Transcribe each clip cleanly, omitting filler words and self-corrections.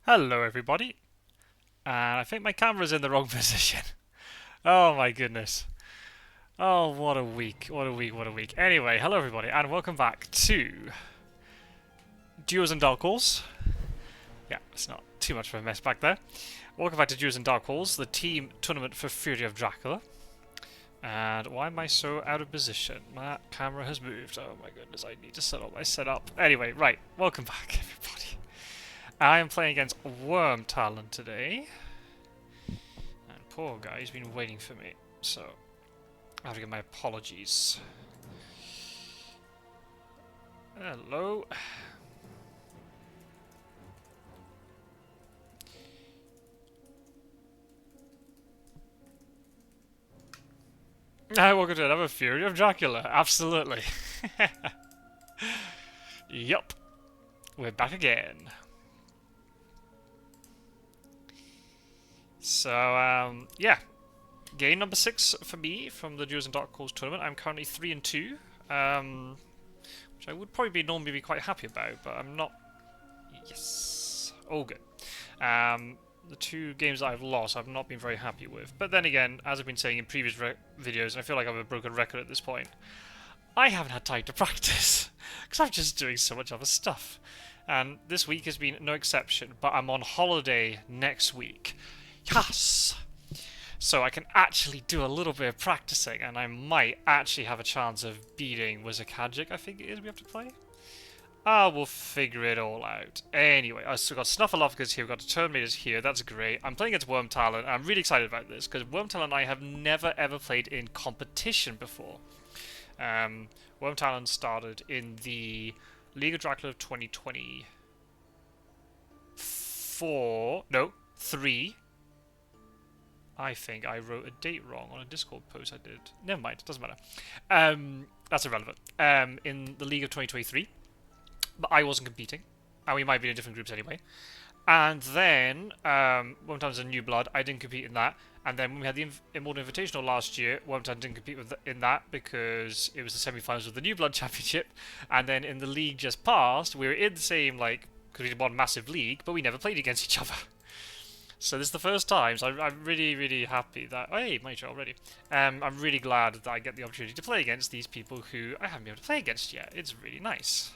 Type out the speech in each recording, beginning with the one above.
Hello everybody, and I think my camera's in the wrong position. Oh my goodness. Oh, what a week, what a week, what a week. Anyway, hello everybody, and welcome back to Duos and Dark Halls. Yeah, it's not too much of a mess back there. Welcome back to Duos and Dark Halls, the team tournament for Fury of Dracula. And why am I so out of position? My camera has moved. Oh my goodness, I need to set up my setup. Anyway, right, welcome back everybody. I am playing against Wyrmtalon today. And poor guy, he's been waiting for me, so I have to give my apologies. Hello. Welcome to another Fury of Dracula. Absolutely. Yup. We're back again. So, yeah. Game number 6 for me from the Duos and Dark Halls tournament. I'm currently 3-2, which I would probably normally be quite happy about, but I'm not. Yes, all good. The two games that I've lost, I've not been very happy with. But then again, as I've been saying in previous videos, and I feel like I'm a broken record at this point, I haven't had time to practice because I'm just doing so much other stuff. And this week has been no exception. But I'm on holiday next week. Yes. So I can actually do a little bit of practicing, and I might actually have a chance of beating Wyrmtalon, I think it is we have to play. We'll figure it all out. Anyway, I've still got Snuffleupagus here, we've got Terminators here, that's great. I'm playing against Wyrmtalon, and I'm really excited about this, because Wyrmtalon and I have never ever played in competition before. Wyrmtalon started in the League of Dracula of 2024, no, 3. I think I wrote a date wrong on a Discord post I did. Never mind, it doesn't matter. That's irrelevant. In the League of 2023. But I wasn't competing. And we might be in different groups anyway. And then, one time's a New Blood, I didn't compete in that. And then when we had the Immortal Invitational last year, one time didn't compete in that because it was the semi-finals of the New Blood Championship. And then in the league just past, we were in the same, like, because we did one massive league, but we never played against each other. So this is the first time, so I'm really, really happy that... Oh, hey, major already. I'm really glad that I get the opportunity to play against these people who I haven't been able to play against yet. It's really nice.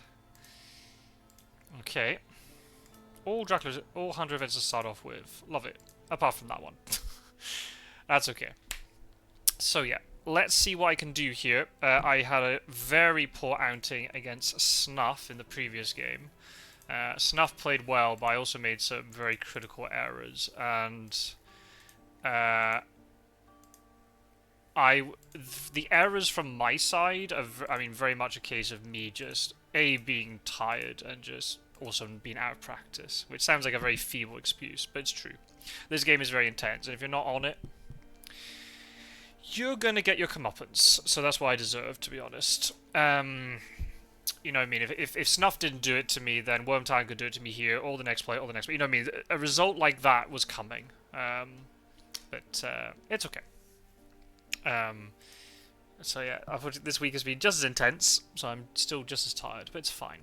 Okay. All 100 events to start off with. Love it. Apart from that one. That's okay. So yeah, let's see what I can do here. I had a very poor outing against Snuff in the previous game. Snuff played well, but I also made some very critical errors, and the errors from my side are, very much a case of me just being tired and just also being out of practice, which sounds like a very feeble excuse, but it's true. This game is very intense, and if you're not on it, you're gonna get your comeuppance. So that's what I deserve, to be honest. You know what I mean? If Snuff didn't do it to me, then Wyrmtalon could do it to me here, or the next play, or the next play. You know what I mean? A result like that was coming. But it's okay. So yeah, unfortunately this week has been just as intense, so I'm still just as tired, but it's fine.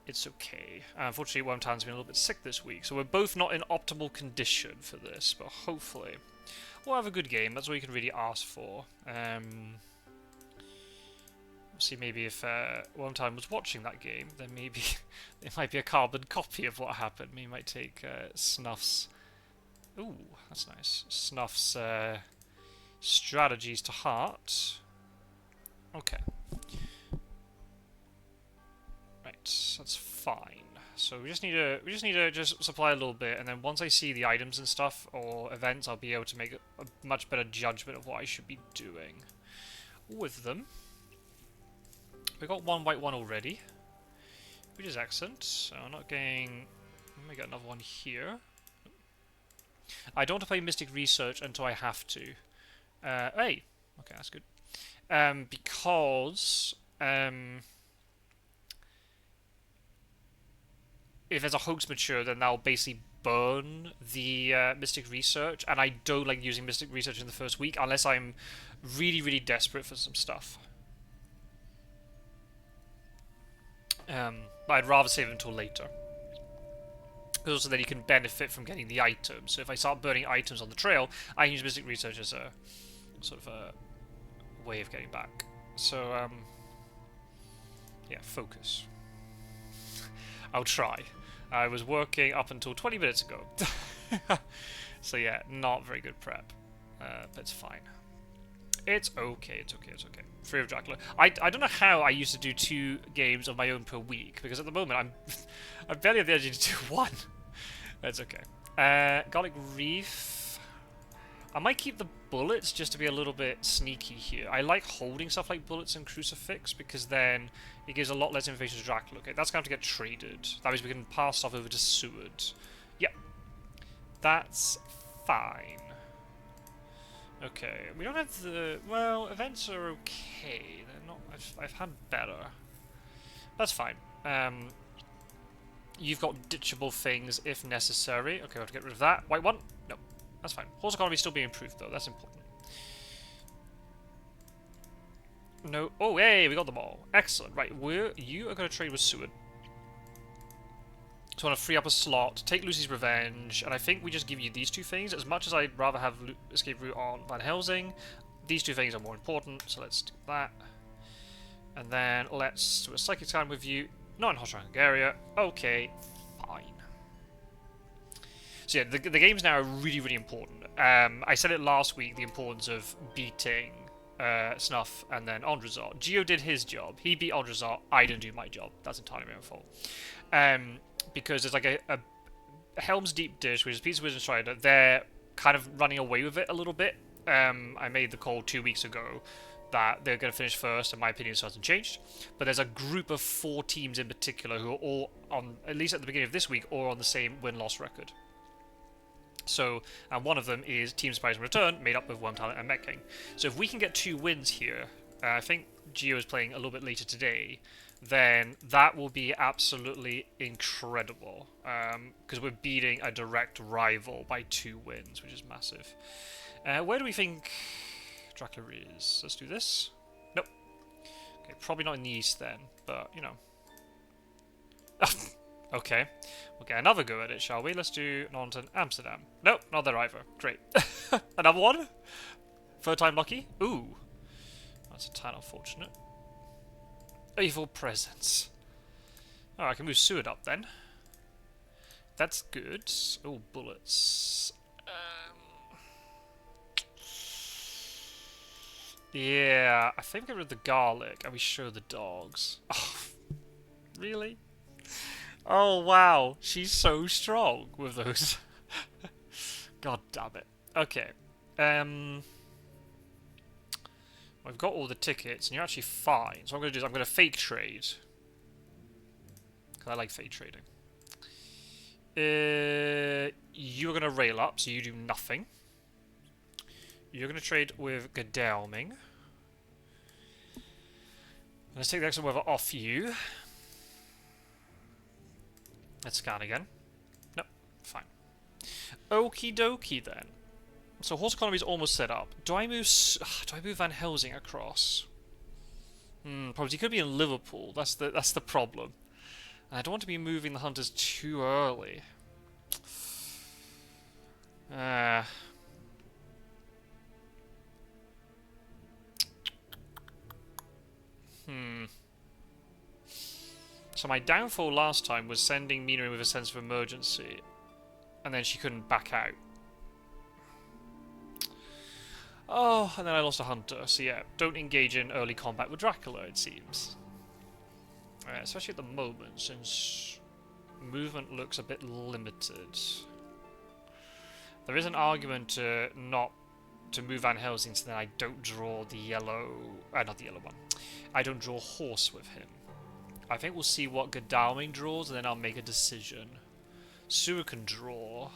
It's okay. Unfortunately, Wyrmtalon's been a little bit sick this week, so we're both not in optimal condition for this, but hopefully we'll have a good game. That's all you can really ask for. See, maybe if Wyrmtalon was watching that game, then maybe it might be a carbon copy of what happened. He might take Snuff's... Ooh, that's nice. Snuff's strategies to heart. Okay. Right, that's fine. So we just need to just supply a little bit, and then once I see the items and stuff or events, I'll be able to make a much better judgment of what I should be doing with them. We got one white one already, which is excellent. So I'm not getting... Let me get another one here. I don't want to play Mystic Research until I have to. Hey! Okay, that's good. Because... if there's a hoax mature, then that'll basically burn the Mystic Research, and I don't like using Mystic Research in the first week unless I'm really, really desperate for some stuff. But I'd rather save them until later. Also, then you can benefit from getting the items. So if I start burning items on the trail, I can use Mystic Research as a sort of a way of getting back. So, yeah, focus. I'll try. I was working up until 20 minutes ago. So yeah, not very good prep. But it's fine. It's okay, it's okay, it's okay. Fury of Dracula. I don't know how I used to do 2 games of my own per week, because at the moment I'm barely at the edge to do 1. That's okay. Garlic Reef. I might keep the bullets just to be a little bit sneaky here. I like holding stuff like bullets and crucifix because then it gives a lot less information to Dracula. Okay, that's going to have to get traded. That means we can pass stuff over to Seward. Yep. That's fine. Okay, we don't have the... Well, events are okay. They're not... I've had better. That's fine. You've got ditchable things if necessary. Okay, we'll have to get rid of that. White one? No. That's fine. Horse economy is still being improved, though. That's important. No. Oh, hey, we got them all. Excellent. Right, you are going to trade with Seward. So I want to free up a slot, take Lucy's Revenge, and I think we just give you these 2 things. As much as I'd rather have Escape Route on Van Helsing, these 2 things are more important, so let's do that. And then let's do a Psychic Scan with you. Not in Hostile Hungary. Okay, fine. So yeah, the games now are really, really important. I said it last week, the importance of beating Snuff and then Andrazar. Geo did his job. He beat Andrazar. I didn't do my job. That's entirely my own fault. Because there's like a Helm's Deep Dish, which is Pizza Wizard Strider. They're kind of running away with it a little bit. I made the call 2 weeks ago that they're going to finish first, and my opinion still hasn't changed. But there's a group of 4 teams in particular who are all on, at least at the beginning of this week, all on the same win-loss record. So, and one of them is Team Surprise Return, made up of Wyrmtalon and Met King. So if we can get 2 wins here, I think Geo is playing a little bit later today, then that will be absolutely incredible. Because we're beating a direct rival by 2 wins, which is massive. Where do we think Dracula is? Let's do this. Nope. Okay, probably not in the east then, but, you know. Okay, we'll get another go at it, shall we? Let's do Norton, Amsterdam. Nope, not there either. Great. Another one? 3rd time lucky? Ooh. That's a tad unfortunate. Evil presence. Oh, I can move Seward up then. That's good. Oh, bullets. Yeah, I think we get rid of the garlic and we show the dogs. Oh, really? Oh, wow. She's so strong with those. God damn it. Okay. I've got all the tickets, and you're actually fine. So what I'm going to do is I'm going to fake trade. Because I like fake trading. You're going to rail up, so you do nothing. You're going to trade with Godalming. Let's take the extra weather off you. Let's scan again. Nope, fine. Okie dokie then. So horse economy is almost set up. Do I move Van Helsing across? Probably he could be in Liverpool. That's the problem. And I don't want to be moving the hunters too early. So my downfall last time was sending Mina in with a sense of emergency, and then she couldn't back out. Oh, and then I lost a hunter, so yeah, don't engage in early combat with Dracula, it seems. Especially at the moment, since movement looks a bit limited. There is an argument to not to move Van Helsing, so then I don't draw the yellow... not the yellow one. I don't draw horse with him. I think we'll see what Godalming draws, and then I'll make a decision. Sewer can draw.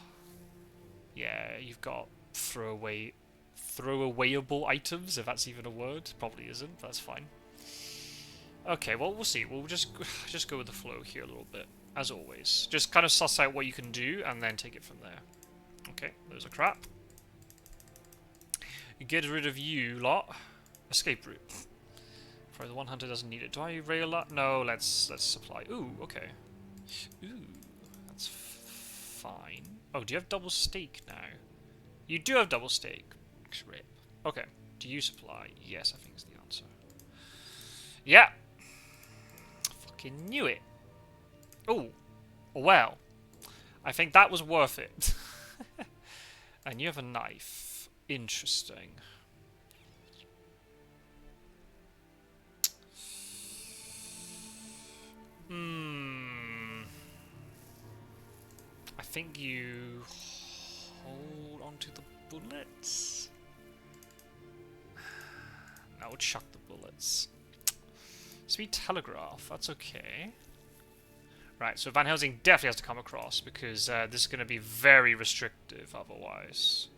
Yeah, you've got throwawayable items, if that's even a word. Probably isn't, but that's fine. Okay, well, we'll see. We'll just go with the flow here a little bit, as always. Just kind of suss out what you can do, and then take it from there. Okay, those are crap. Get rid of you lot. Escape route. Probably the one hunter doesn't need it. Do I rail that? No, let's supply. Ooh, okay. Ooh, that's fine. Oh, do you have double stake now? You do have double stake. Rip. Okay. Do you supply? Yes, I think is the answer. Yeah. Fucking knew it. Oh. Well. I think that was worth it. And you have a knife. Interesting. I think you hold onto the bullets. I would chuck the bullets. Sweet telegraph. That's okay. Right, so Van Helsing definitely has to come across because this is going to be very restrictive otherwise.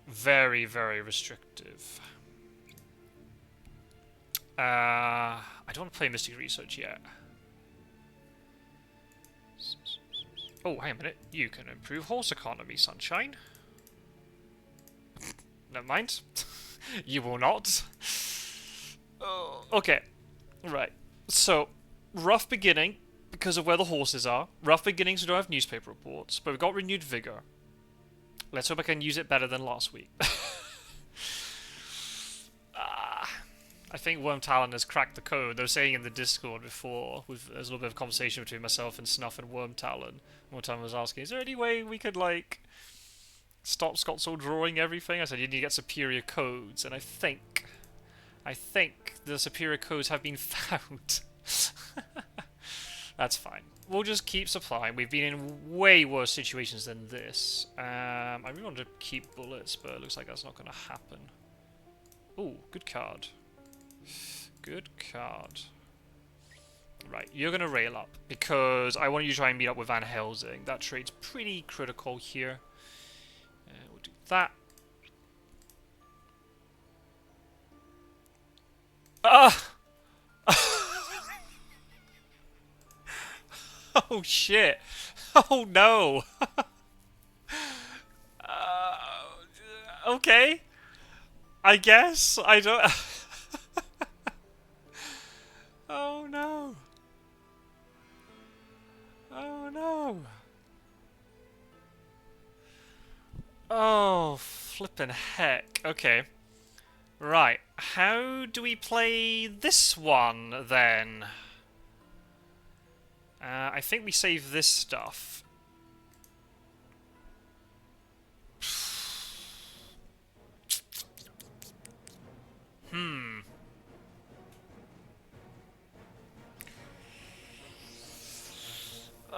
Very, very restrictive. I don't want to play Mystic Research yet. Oh, hang a minute. You can improve horse economy, sunshine. Never mind. You will not. Oh, okay. Right. So, rough beginning because of where the horses are. Rough beginnings, we don't have newspaper reports, but we've got renewed vigor. Let's hope I can use it better than last week. I think Wyrmtalon has cracked the code. They were saying in the Discord before, there's a little bit of conversation between myself and Snuff and Wyrmtalon. Wyrmtalon was asking, is there any way we could, like, stop Scotsword drawing everything? I said, you need to get superior codes, and I think the superior codes have been found. That's fine. We'll just keep supplying. We've been in way worse situations than this. I really want to keep bullets, but it looks like that's not going to happen. Ooh, good card. Good card. Right, you're going to rail up, because I want you to try and meet up with Van Helsing. That trade's pretty critical here. We'll do that. Ah! Oh shit! Oh no! Okay. I guess I don't. Oh no! Oh no! Oh, flippin' heck. Okay. Right. How do we play this one then? I think we save this stuff.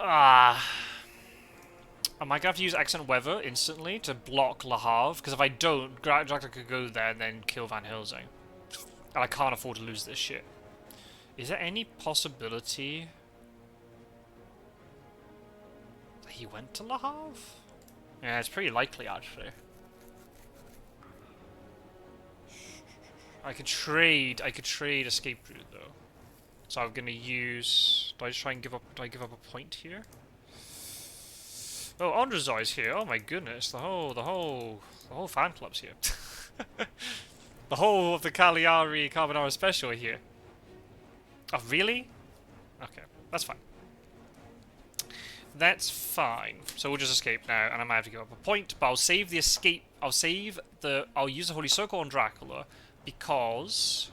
I might have to use Accent Weather instantly to block Le Havre, because if I don't, Dracula could go there and then kill Van Helsing. And I can't afford to lose this shit. Is there any possibility that he went to Le Havre? Yeah, it's pretty likely, actually. I could trade escape route, though. So I'm gonna use... Do I just try and give up... Do I give up a point here? Oh, Andrazar's here. Oh my goodness, the whole fan club's here. The whole of the Cagliari Carbonara special are here. Oh, really? Okay, that's fine. That's fine. So we'll just escape now, and I might have to give up a point, but I'll save the escape. I'll use the Holy Circle on Dracula because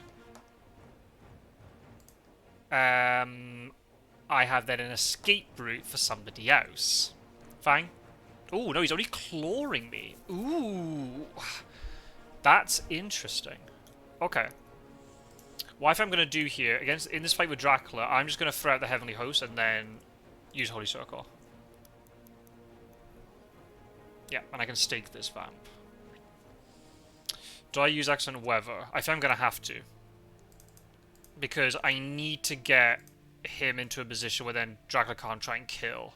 I have then an escape route for somebody else. Fine. Ooh, no, he's only clawing me. Ooh. That's interesting. Okay. What I think I'm going to do here, in this fight with Dracula, I'm just going to throw out the Heavenly Host and then use Holy Circle. Yeah, and I can stake this vamp. Do I use Accent Weather? I think I'm going to have to. Because I need to get him into a position where then Dracula can't try and kill.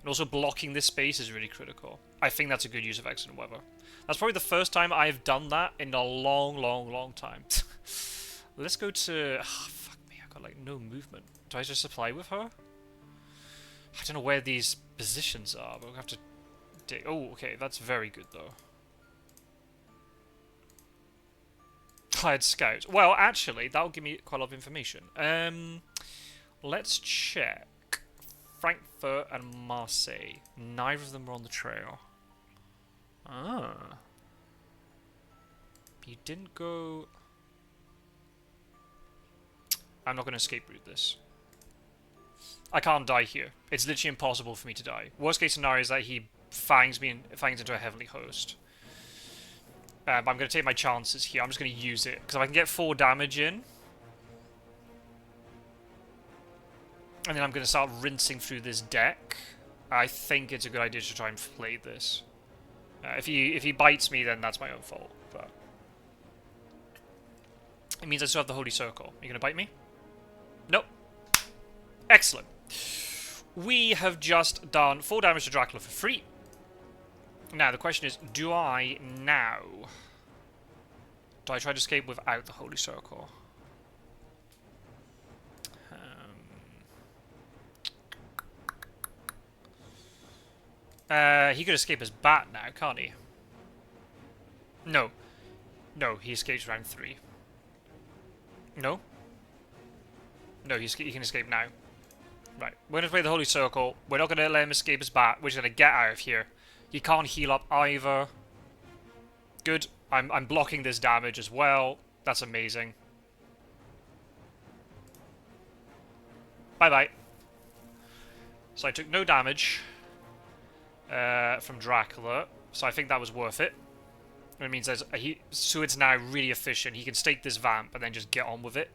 And also blocking this space is really critical. I think that's a good use of Accent Weather. That's probably the first time I've done that in a long, long, long time. Let's go to... Oh, fuck me, I've got like no movement. Do I just supply with her? I don't know where these positions are, but we'll have to dig. Oh, okay, that's very good though. Hired scouts. Well, actually, that'll give me quite a lot of information. Let's check. Frankfurt and Marseille. Neither of them were on the trail. Ah. You didn't go... I'm not going to escape route this. I can't die here. It's literally impossible for me to die. Worst case scenario is that he fangs me and fangs into a heavenly host. But I'm going to take my chances here. I'm just going to use it. Because if I can get 4 damage in... And then I'm going to start rinsing through this deck. I think it's a good idea to try and play this. If he bites me, then that's my own fault. But it means I still have the Holy Circle. Are you going to bite me? Nope. Excellent. We have just done 4 damage to Dracula for free. Now, the question is, do I now... Do I try to escape without the Holy Circle? He could escape as Bat now, can't he? No. No, he escapes round 3. No? No, he can escape now. Right, we're going to play the Holy Circle. We're not going to let him escape as Bat. We're just going to get out of here. He can't heal up either. Good. I'm blocking this damage as well. That's amazing. Bye-bye. So I took no damage from Dracula. So I think that was worth it. It means Seward's now really efficient. He can stake this Vamp and then just get on with it.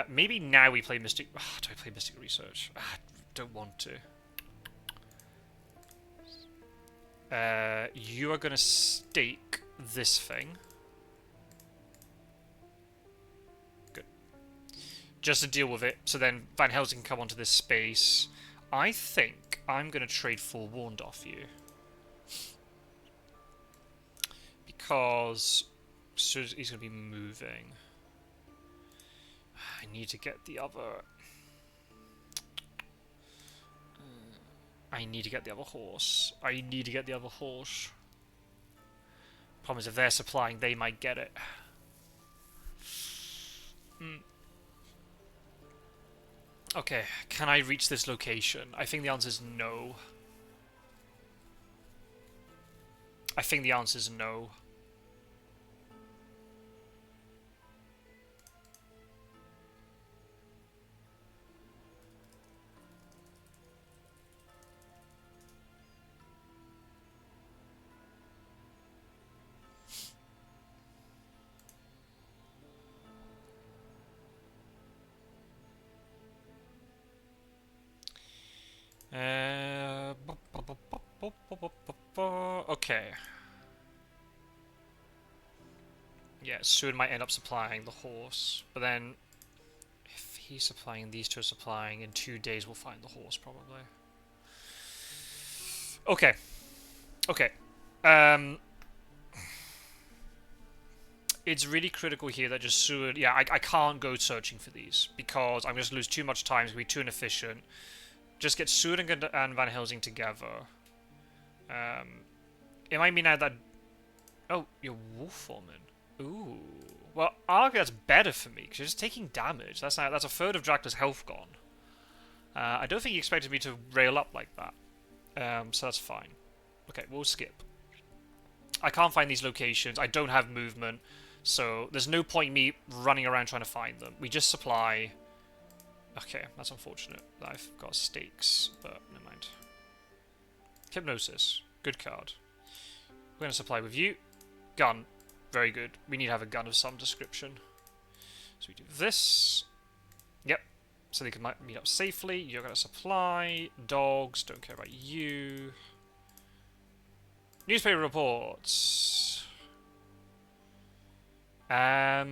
Maybe now we play Mystic... do I play Mystic Research? I don't want to. You are going to stake this thing. Good. Just to deal with it, so then Van Helsing can come onto this space. I think I'm going to trade Forewarned off you. Because he's going to be moving. I need to get the other... I need to get the other horse. I need to get the other horse. Problem is, if they're supplying, they might get it. Okay, can I reach this location? I think the answer is no. I think the answer is no. Okay. Yeah, Seward might end up supplying the horse, but then if he's supplying, these two are supplying, in 2 days we'll find the horse probably. Okay. Okay. It's really critical here that just Seward... Yeah, I can't go searching for these because I'm going to lose too much time. It's going to be too inefficient. Just get Seward and Van Helsing together. It might mean now that... Oh, you're Wolf Foreman. Ooh. Well, argue that's better for me, because you're just taking damage. That's a third of Dracula's health gone. I don't think he expected me to rail up like that. So that's fine. Okay, we'll skip. I can't find these locations. I don't have movement. So there's no point me running around trying to find them. We just supply... Okay, that's unfortunate. I've got stakes, but never mind. Hypnosis. Good card. We're going to supply with you. Gun. Very good. We need to have a gun of some description. So we do this. Yep. So they can meet up safely. You're going to supply. Dogs. Don't care about you. Newspaper reports. I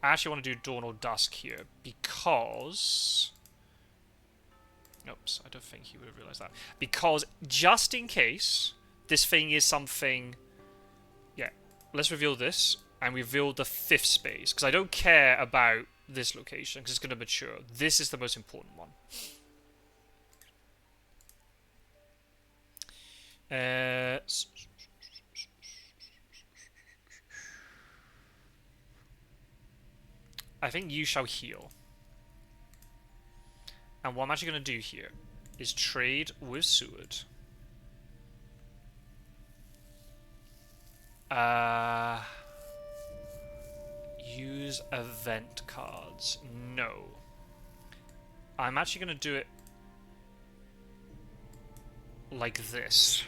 actually want to do dawn or dusk here because... Oops, I don't think he would have realised that. Because just in case this thing is something... Yeah, let's reveal this and reveal the 5th space. Because I don't care about this location because it's going to mature. This is the most important one. I think you shall heal. And what I'm actually going to do here is trade with Seward. Use event cards. No. I'm actually going to do it like this.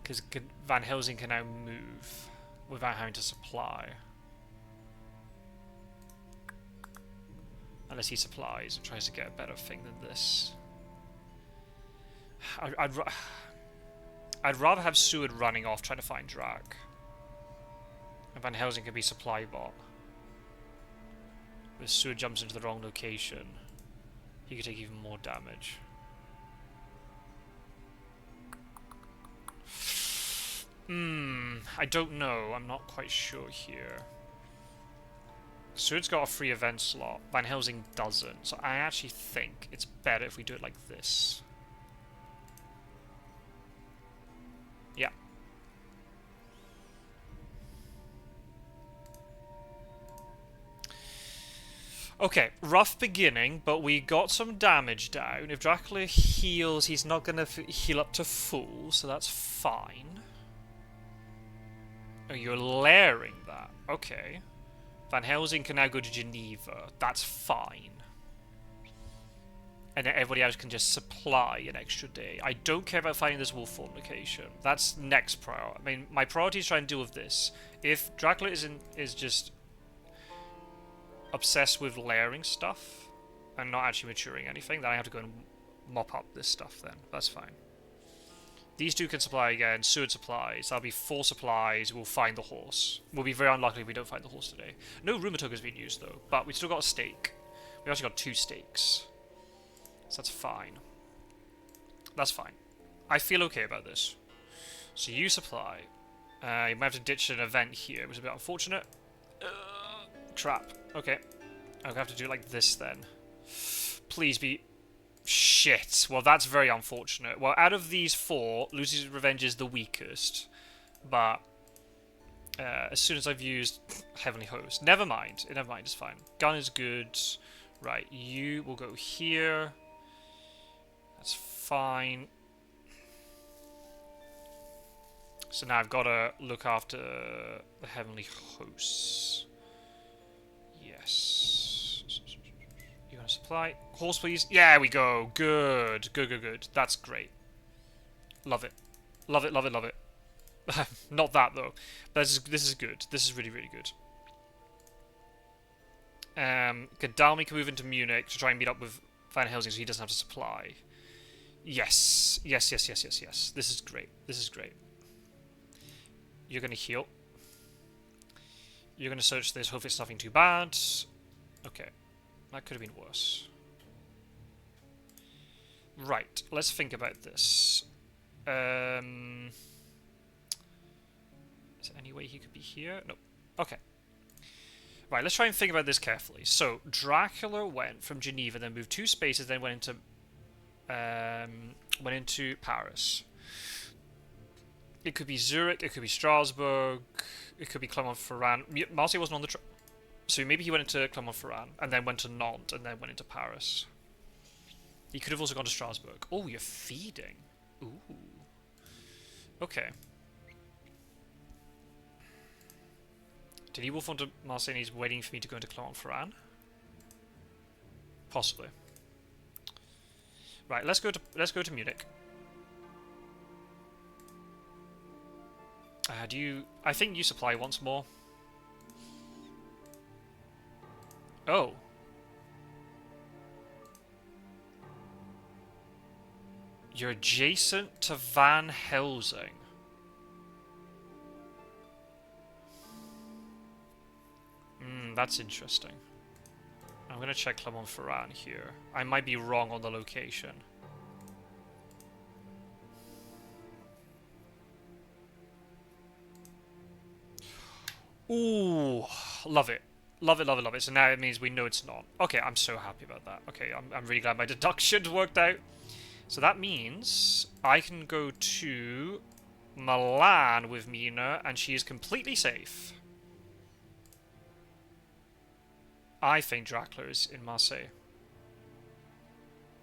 Because Van Helsing can now move without having to supply. Unless he supplies and tries to get a better thing than this. I'd rather have Seward running off trying to find Drac. And Van Helsing can be supply bot. If Seward jumps into the wrong location, he could take even more damage. I don't know. I'm not quite sure here. Seward's got a free event slot. Van Helsing doesn't. So I actually think it's better if we do it like this. Yeah. Okay, rough beginning, but we got some damage down. If Dracula heals, he's not going to heal up to full, so that's fine. Oh, you're layering that. Okay. Van Helsing can now go to Geneva. That's fine. And then everybody else can just supply an extra day. I don't care about finding this wolf form location. That's next priority. I mean, my priority is trying to deal with this. If Dracula is just obsessed with layering stuff and not actually maturing anything, then I have to go and mop up this stuff then. That's fine. These two can supply again. Seward supplies. That'll be 4 supplies. We'll find the horse. We'll be very unlucky if we don't find the horse today. No Wyrmtalon has been used though, but we've still got a stake. We've actually got 2 stakes. So that's fine. That's fine. I feel okay about this. So you supply. You might have to ditch an event here. It was a bit unfortunate. Trap. Okay. I'll have to do it like this then. Please be... Shit. Well, that's very unfortunate. Well, out of these 4, Lucy's Revenge is the weakest. But as soon as I've used Heavenly Host... Never mind. Never mind. It's fine. Gun is good. Right. You will go here. That's fine. So now I've got to look after the Heavenly Hosts. Yes. You want to supply? Horse, please. Yeah, we go. Good. Good, good, good. That's great. Love it. Love it, love it, love it. Not that, though. But this is good. This is really, really good. Gadalmi can move into Munich to try and meet up with Van Helsing so he doesn't have to supply. Yes. Yes, yes, yes, yes, yes. This is great. This is great. You're going to heal. You're going to search this. Hopefully it's nothing too bad. Okay. That could have been worse. Right. Let's think about this. Is there any way he could be here? No. Okay. Right, let's try and think about this carefully. So, Dracula went from Geneva, then moved 2 spaces, then went into Paris. It could be Zurich, it could be Strasbourg, it could be Clermont-Ferrand. Marseille wasn't on the so maybe he went into Clermont-Ferrand, and then went to Nantes, and then went into Paris. He could have also gone to Strasbourg. Oh, you're feeding. Ooh. Okay. Did he wolf onto Marseille and he's waiting for me to go into Clermont-Ferrand? Possibly. Right, let's go to Munich. I think you supply once more. Oh. You're adjacent to Van Helsing. That's interesting. I'm going to check Clermont-Ferrand here. I might be wrong on the location. Ooh, love it. Love it, love it, love it. So now it means we know it's not. Okay, I'm so happy about that. Okay, I'm really glad my deduction worked out. So that means I can go to Milan with Mina, and she is completely safe. I think Dracula is in Marseille.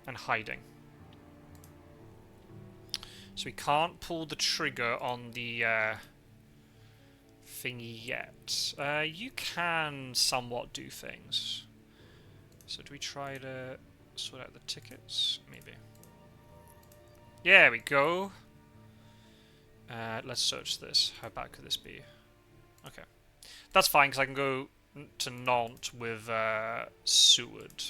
And hiding. So we can't pull the trigger on the thingy yet. You can somewhat do things. So do we try to sort out the tickets? Maybe. Yeah, there we go. Let's search this. How bad could this be? Okay. That's fine, because I can go to Nantes with Seward.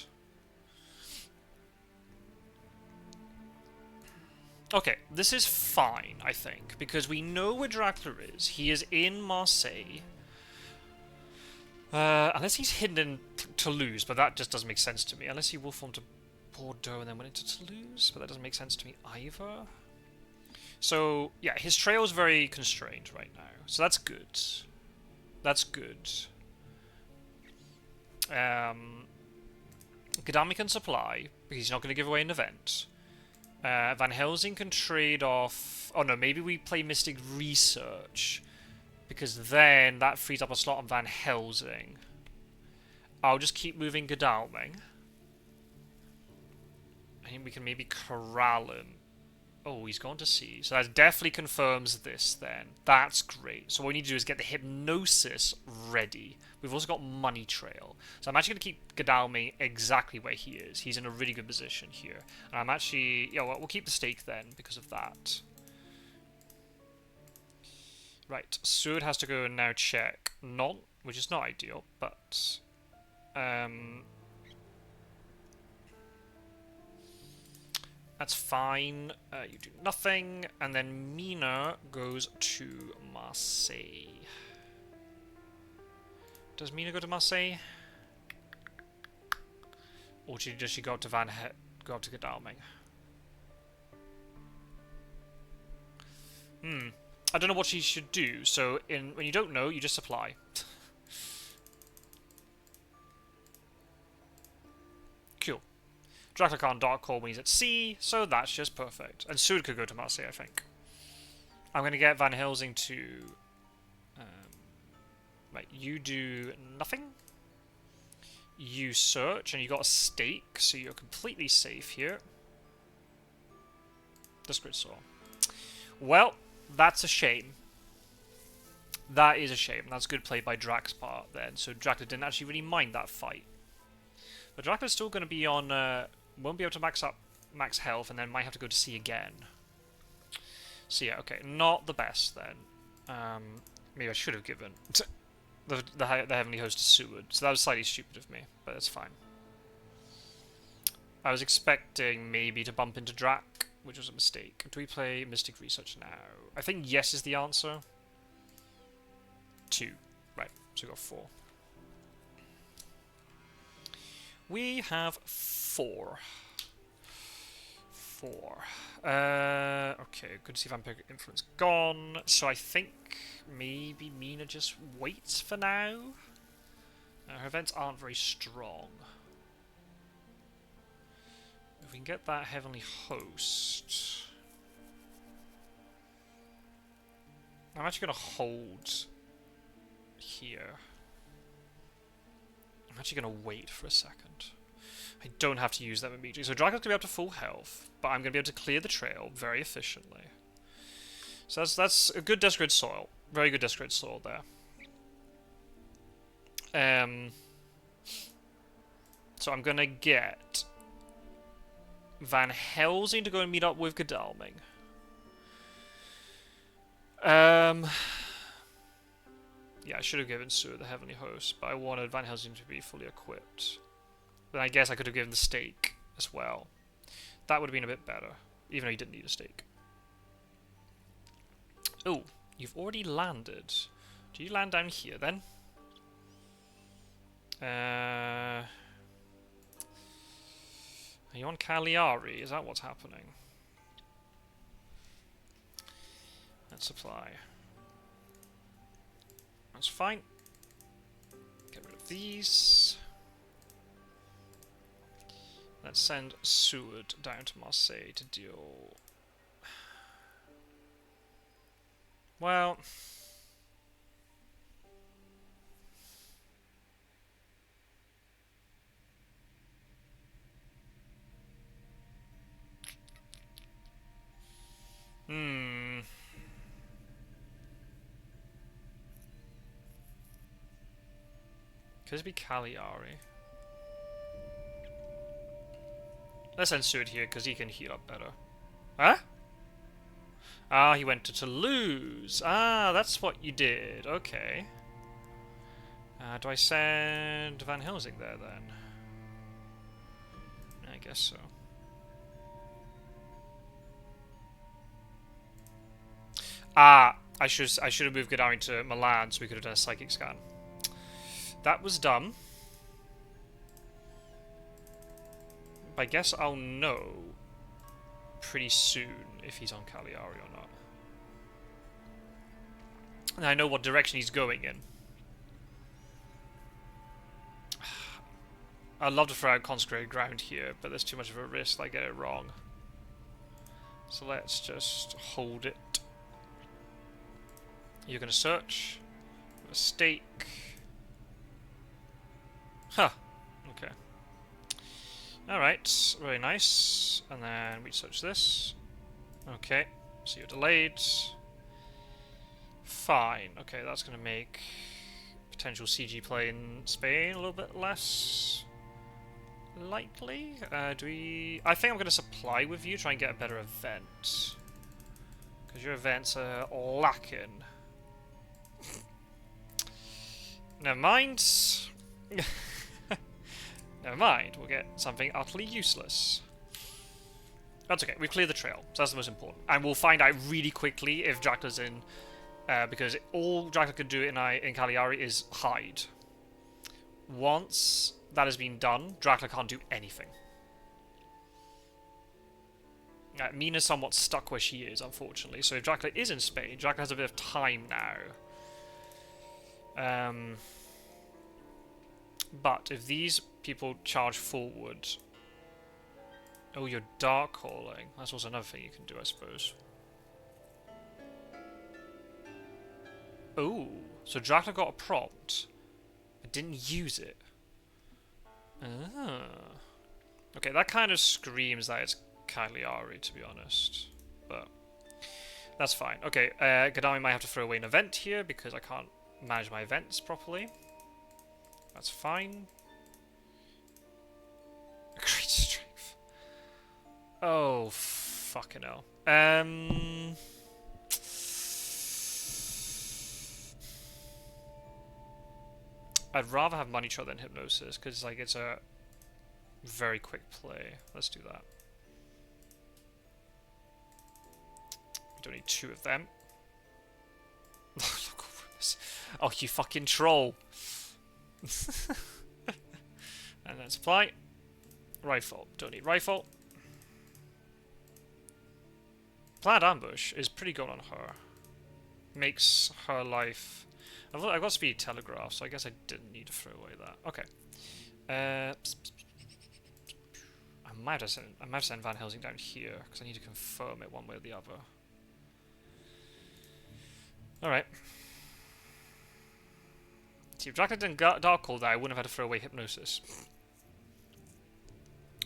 Okay, this is fine, I think, because we know where Dracula is. He is in Marseille. Unless he's hidden in Toulouse, but that just doesn't make sense to me. Unless he wolf formed to Bordeaux and then went into Toulouse, but that doesn't make sense to me either. So, yeah, his trail is very constrained right now. So that's good. That's good. Gadami can supply, because he's not going to give away an event. Van Helsing can trade off... Oh no, maybe we play Mystic Research, because then that frees up a slot on Van Helsing. I'll just keep moving Godalming. I think we can maybe corral him. Oh, he's gone to sea. So that definitely confirms this then. That's great. So what we need to do is get the Hypnosis ready. We've also got Money Trail. So I'm actually going to keep Godalming exactly where he is. He's in a really good position here. And I'm actually... Yeah, well, we'll keep the stake then because of that. Right. Seward has to go and now check Nantes, which is not ideal, but... That's fine. You do nothing. And then Mina goes to Marseille. Does Mina go to Marseille? Or does she go up to go up to Godalming? I don't know what she should do. So when you don't know, you just supply. Cool. Dracula can't dark call when he's at sea, so that's just perfect. And Seward could go to Marseille, I think. I'm going to get Van Helsing to... right, you do nothing. You search, and you got a stake, so you're completely safe here. Discret Saw. Well, that's a shame. That is a shame. That's good play by Drax's part then. So Dracula didn't actually really mind that fight. But Dracula's still going to be on... won't be able to max health, and then might have to go to sea again. So yeah, okay, not the best then. Maybe I should have given the Heavenly Host to Seward. So that was slightly stupid of me, but that's fine. I was expecting maybe to bump into Drac, which was a mistake. Do we play Mystic Research now? I think yes is the answer. 2. Right, so we got 4. We have 4. 4. Okay, good to see Vampire Influence gone. So I think maybe Mina just waits for now. Her events aren't very strong. If we can get that Heavenly Host... I'm actually going to hold here. I'm actually going to wait for a second. I don't have to use them immediately. So Dracula's going to be up to full health, but I'm going to be able to clear the trail very efficiently. So that's a good Desecrated Soil. Very good Desecrated Soil there. So I'm going to get Van Helsing to go and meet up with Godalming. Yeah, I should have given Seward the Heavenly Host, but I wanted Van Helsing to be fully equipped. Then I guess I could have given the stake as well. That would have been a bit better, even though he didn't need a stake. Oh, you've already landed. Do you land down here then? Are you on Cagliari? Is that what's happening? Let's supply. That's fine. Get rid of these. Let's send Seward down to Marseille to deal... Well... Could it be Cagliari? Let's send Seward here because he can heal up better. Huh? Ah, he went to Toulouse. Ah, that's what you did. Okay. Do I send Van Helsing there then? I guess so. Ah, I should have moved Gaddafi to Milan so we could have done a psychic scan. That was dumb. But I guess I'll know pretty soon if he's on Cagliari or not. And I know what direction he's going in. I'd love to throw out Consecrated Ground here, but there's too much of a risk that I get it wrong. So let's just hold it. You're going to search. Mistake. Huh. Okay. Alright. Very nice. And then we search this. Okay. So you're delayed. Fine. Okay, that's going to make potential CG play in Spain a little bit less likely. Do we... I think I'm going to supply with you, try and get a better event. Because your events are lacking. Never mind. Never mind. We'll get something utterly useless. That's okay. We've cleared the trail, so that's the most important. And we'll find out really quickly if Dracula's in, because all Dracula can do in Cagliari is hide. Once that has been done, Dracula can't do anything. Mina's somewhat stuck where she is, unfortunately. So if Dracula is in Spain, Dracula has a bit of time now. But if these people charge forward... Oh, you're dark calling. That's also another thing you can do, I suppose. Oh, so Dracula got a prompt, but didn't use it. Ah. Okay, that kind of screams that it's Cagliari, to be honest. But that's fine. Okay, Gaddafi might have to throw away an event here because I can't manage my events properly. That's fine. Great strength. Oh, fucking hell. I'd rather have Money Shot than Hypnosis, because like it's a very quick play. Let's do that. We don't need two of them. Look over this. Oh, you fucking troll. And then supply. Rifle. Don't need rifle. Planned ambush is pretty good on her. Makes her life... I've got speed telegraph, so I guess I didn't need to throw away that. Okay. I might have sent Van Helsing down here, because I need to confirm it one way or the other. Alright. See, if Dracula didn't Dark Call that, I wouldn't have had to throw away Hypnosis.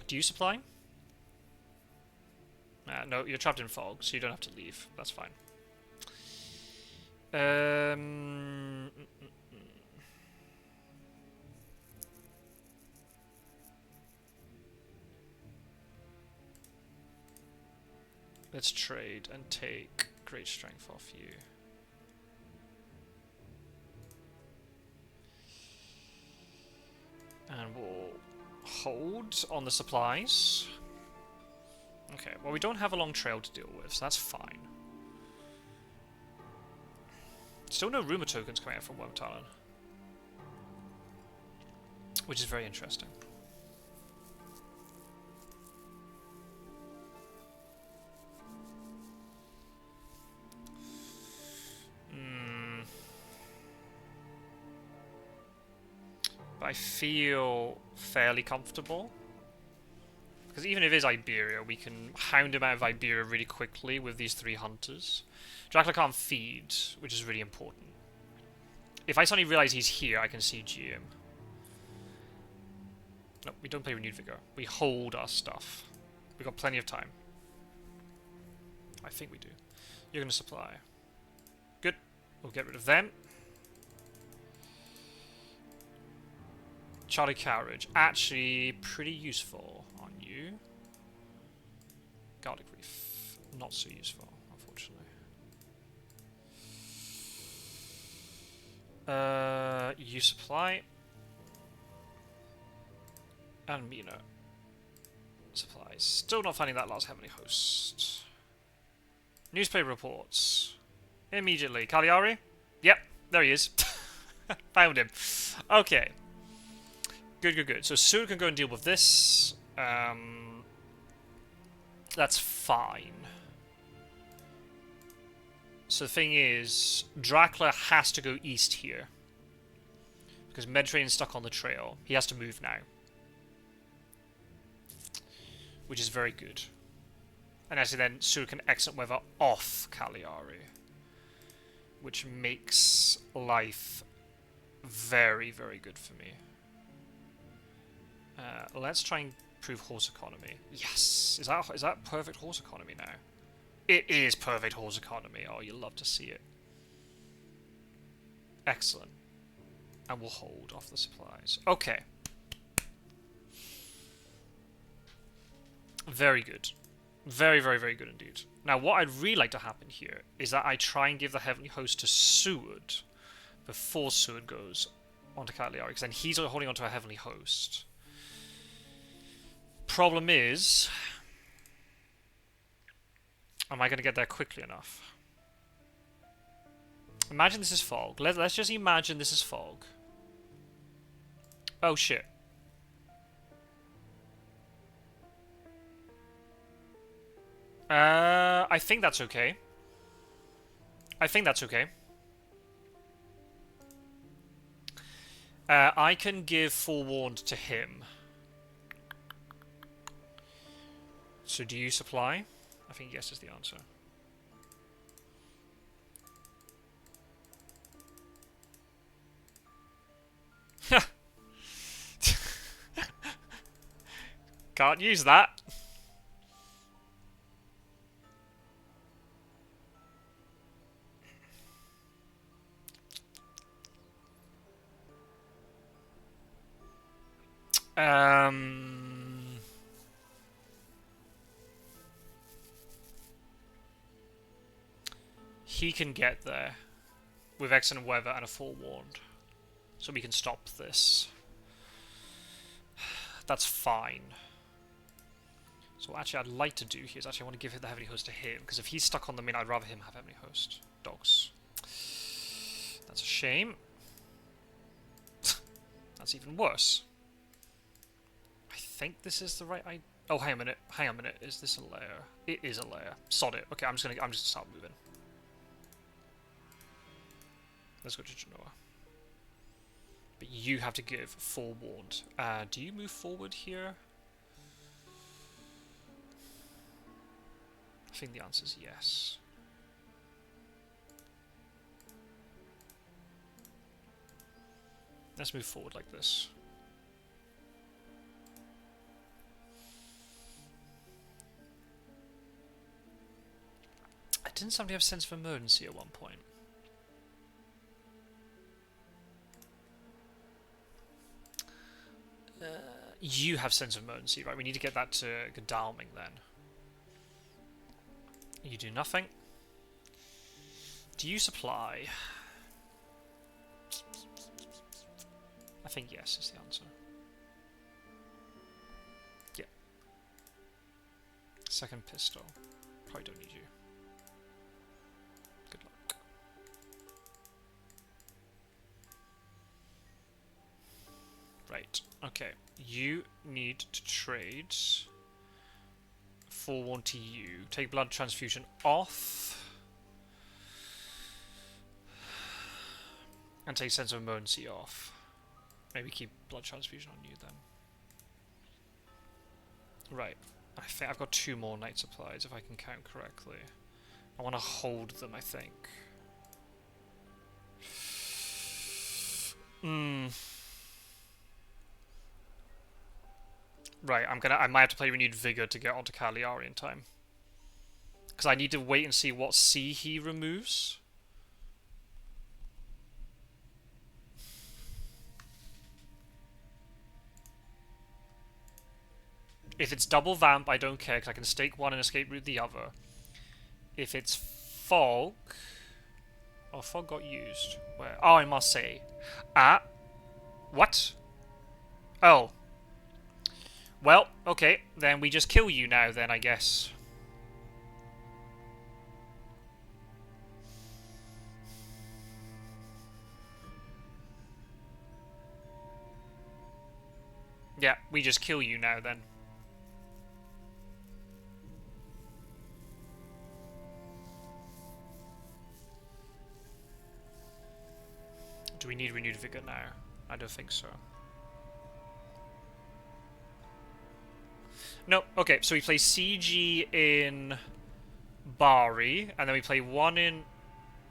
Do you supply? No, you're trapped in fog, so you don't have to leave. That's fine. Let's trade and take great strength off you. And we'll hold on the supplies. Okay, well we don't have a long trail to deal with, so that's fine. Still no rumour tokens coming out from Wyrmtalon, which is very interesting. But I feel fairly comfortable. Because even if it is Iberia, we can hound him out of Iberia really quickly with these 3 hunters. Dracula can't feed, which is really important. If I suddenly realise he's here, I can siege him. No, we don't play Renewed Vigor. We hold our stuff. We've got plenty of time. I think we do. You're going to supply. Good. We'll get rid of them. Charlie Carriage. Actually, pretty useful on you. Garlic Reef. Not so useful, unfortunately. You supply. And Mina. Supplies. Still not finding that last Heavenly Host. Newspaper reports. Immediately. Cagliari? Yep, there he is. Found him. Okay. Good, good, good. So Seward can go and deal with this. That's fine. So the thing is, Dracula has to go east here. Because Mediterranean's stuck on the trail. He has to move now. Which is very good. And actually then Seward can excellent weather off Cagliari. Which makes life very, very good for me. Let's try and improve horse economy. Yes! Is that perfect horse economy now? It is perfect horse economy. Oh, you'll love to see it. Excellent. And we'll hold off the supplies. Okay. Very good. Very, very, very good indeed. Now, what I'd really like to happen here is that I try and give the Heavenly Host to Seward before Seward goes onto Cagliari, because then he's holding onto a Heavenly Host. Problem is, am I going to get there quickly enough? Imagine this is fog. Let's just imagine this is fog. Oh shit. I think that's okay. I think that's okay. I can give forewarned to him. So do you supply? I think yes is the answer. Can't use that. He can get there with excellent weather and a forewarned, so we can stop this. That's fine. So what actually I'd like to do here is actually I want to give the Heavenly Host to him, because if he's stuck on the main, I'd rather him have Heavenly Host. Dogs. That's a shame. That's even worse. I think this is the right idea. Oh, hang on a minute. Is this a layer? It is a layer. Sod it. Okay, I'm just gonna start moving. Let's go to Genoa. But you have to give forewarned. Do you move forward here? I think the answer is yes. Let's move forward like this. Didn't somebody have sense of emergency at one point? You have sense of emergency, right? We need to get that to Godalming then. You do nothing. Do you supply? I think yes is the answer. Yeah. Second pistol. Probably don't need you. Good luck. Right. Okay. You need to trade. Forewarned to you. Take blood transfusion off. And take sense of emergency off. Maybe keep blood transfusion on you then. Right. I think I've got 2 more night supplies if I can count correctly. I want to hold them, I think. Right, I might have to play Renewed Vigor to get onto Cagliari in time. Because I need to wait and see what C he removes. If it's double vamp, I don't care because I can stake one and escape route the other. If it's fog... Oh, fog got used. Where? Oh, I must say. Ah. What? Oh. Well, okay. Then we just kill you now then, I guess. Yeah, we just kill you now then. Do we need renewed vigor now? I don't think so. No, okay, so we play CG in Bari, and then we play one in...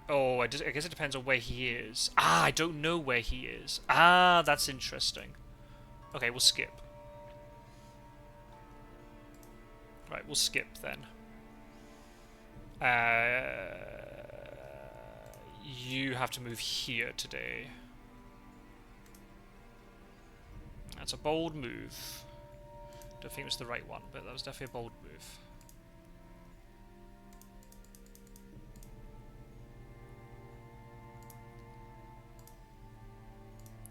Oh, I guess it depends on where he is. Ah, I don't know where he is. Ah, that's interesting. Okay, we'll skip. Right, we'll skip then. You have to move here today. That's a bold move. Don't think it was the right one, but that was definitely a bold move.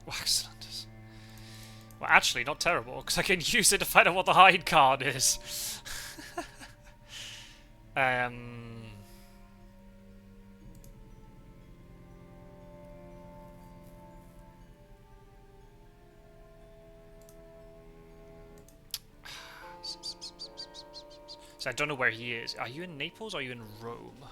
Wax cylinders. Well, actually, not terrible, because I can use it to find out what the hide card is. So I don't know where he is. Are you in Naples or are you in Rome?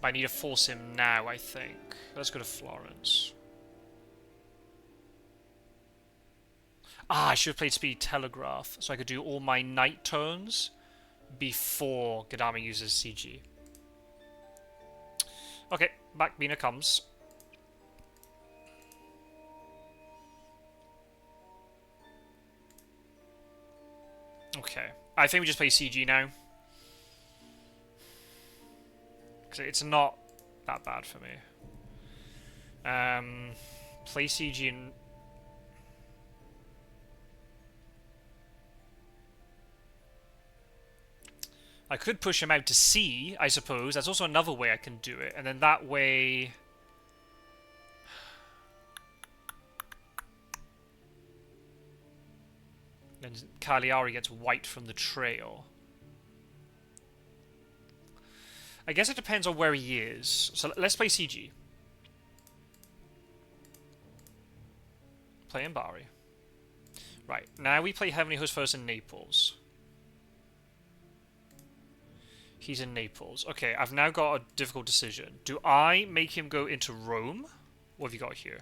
I need to force him now, I think. Let's go to Florence. Ah, I should have played Speed Telegraph, so I could do all my night turns before Gadami uses CG. Okay, back Mina comes. Okay, I think we just play CG now. Because it's not that bad for me. Play CG and... I could push him out to C, I suppose. That's also another way I can do it. And then that way... Then Cagliari gets white from the trail. I guess it depends on where he is. So let's play CG. Play in Bari. Right, now we play Heavenly Host first in Naples. He's in Naples. Okay, I've now got a difficult decision. Do I make him go into Rome? What have you got here?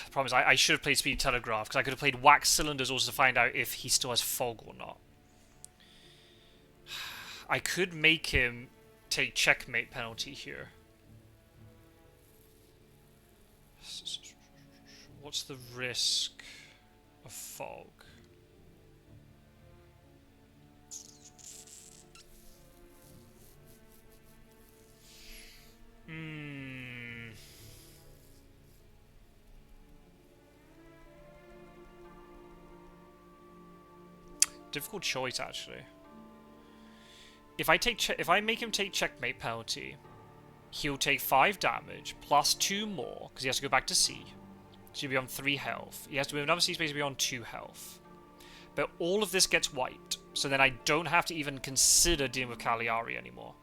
The problem is I should have played Speed Telegraph, because I could have played Wax Cylinders also to find out if he still has fog or not. I could make him take checkmate penalty here. What's the risk of fog? Difficult choice, actually. If I make him take checkmate penalty, he'll take 5 damage plus 2 more because he has to go back to C. So he'll be on 3 health. He has to move another C space to be on 2 health. But all of this gets wiped, so then I don't have to even consider dealing with Cagliari anymore.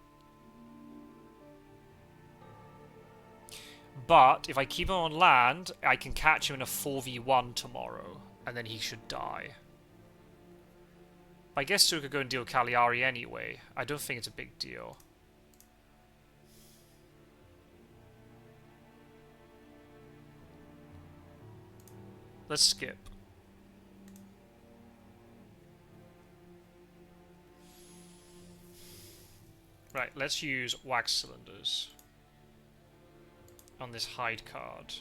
But if I keep him on land, I can catch him in a 4v1 tomorrow, and then he should die. I guess Sue could go and deal with Cagliari anyway. I don't think it's a big deal. Let's skip. Right, let's use wax cylinders on this hide card.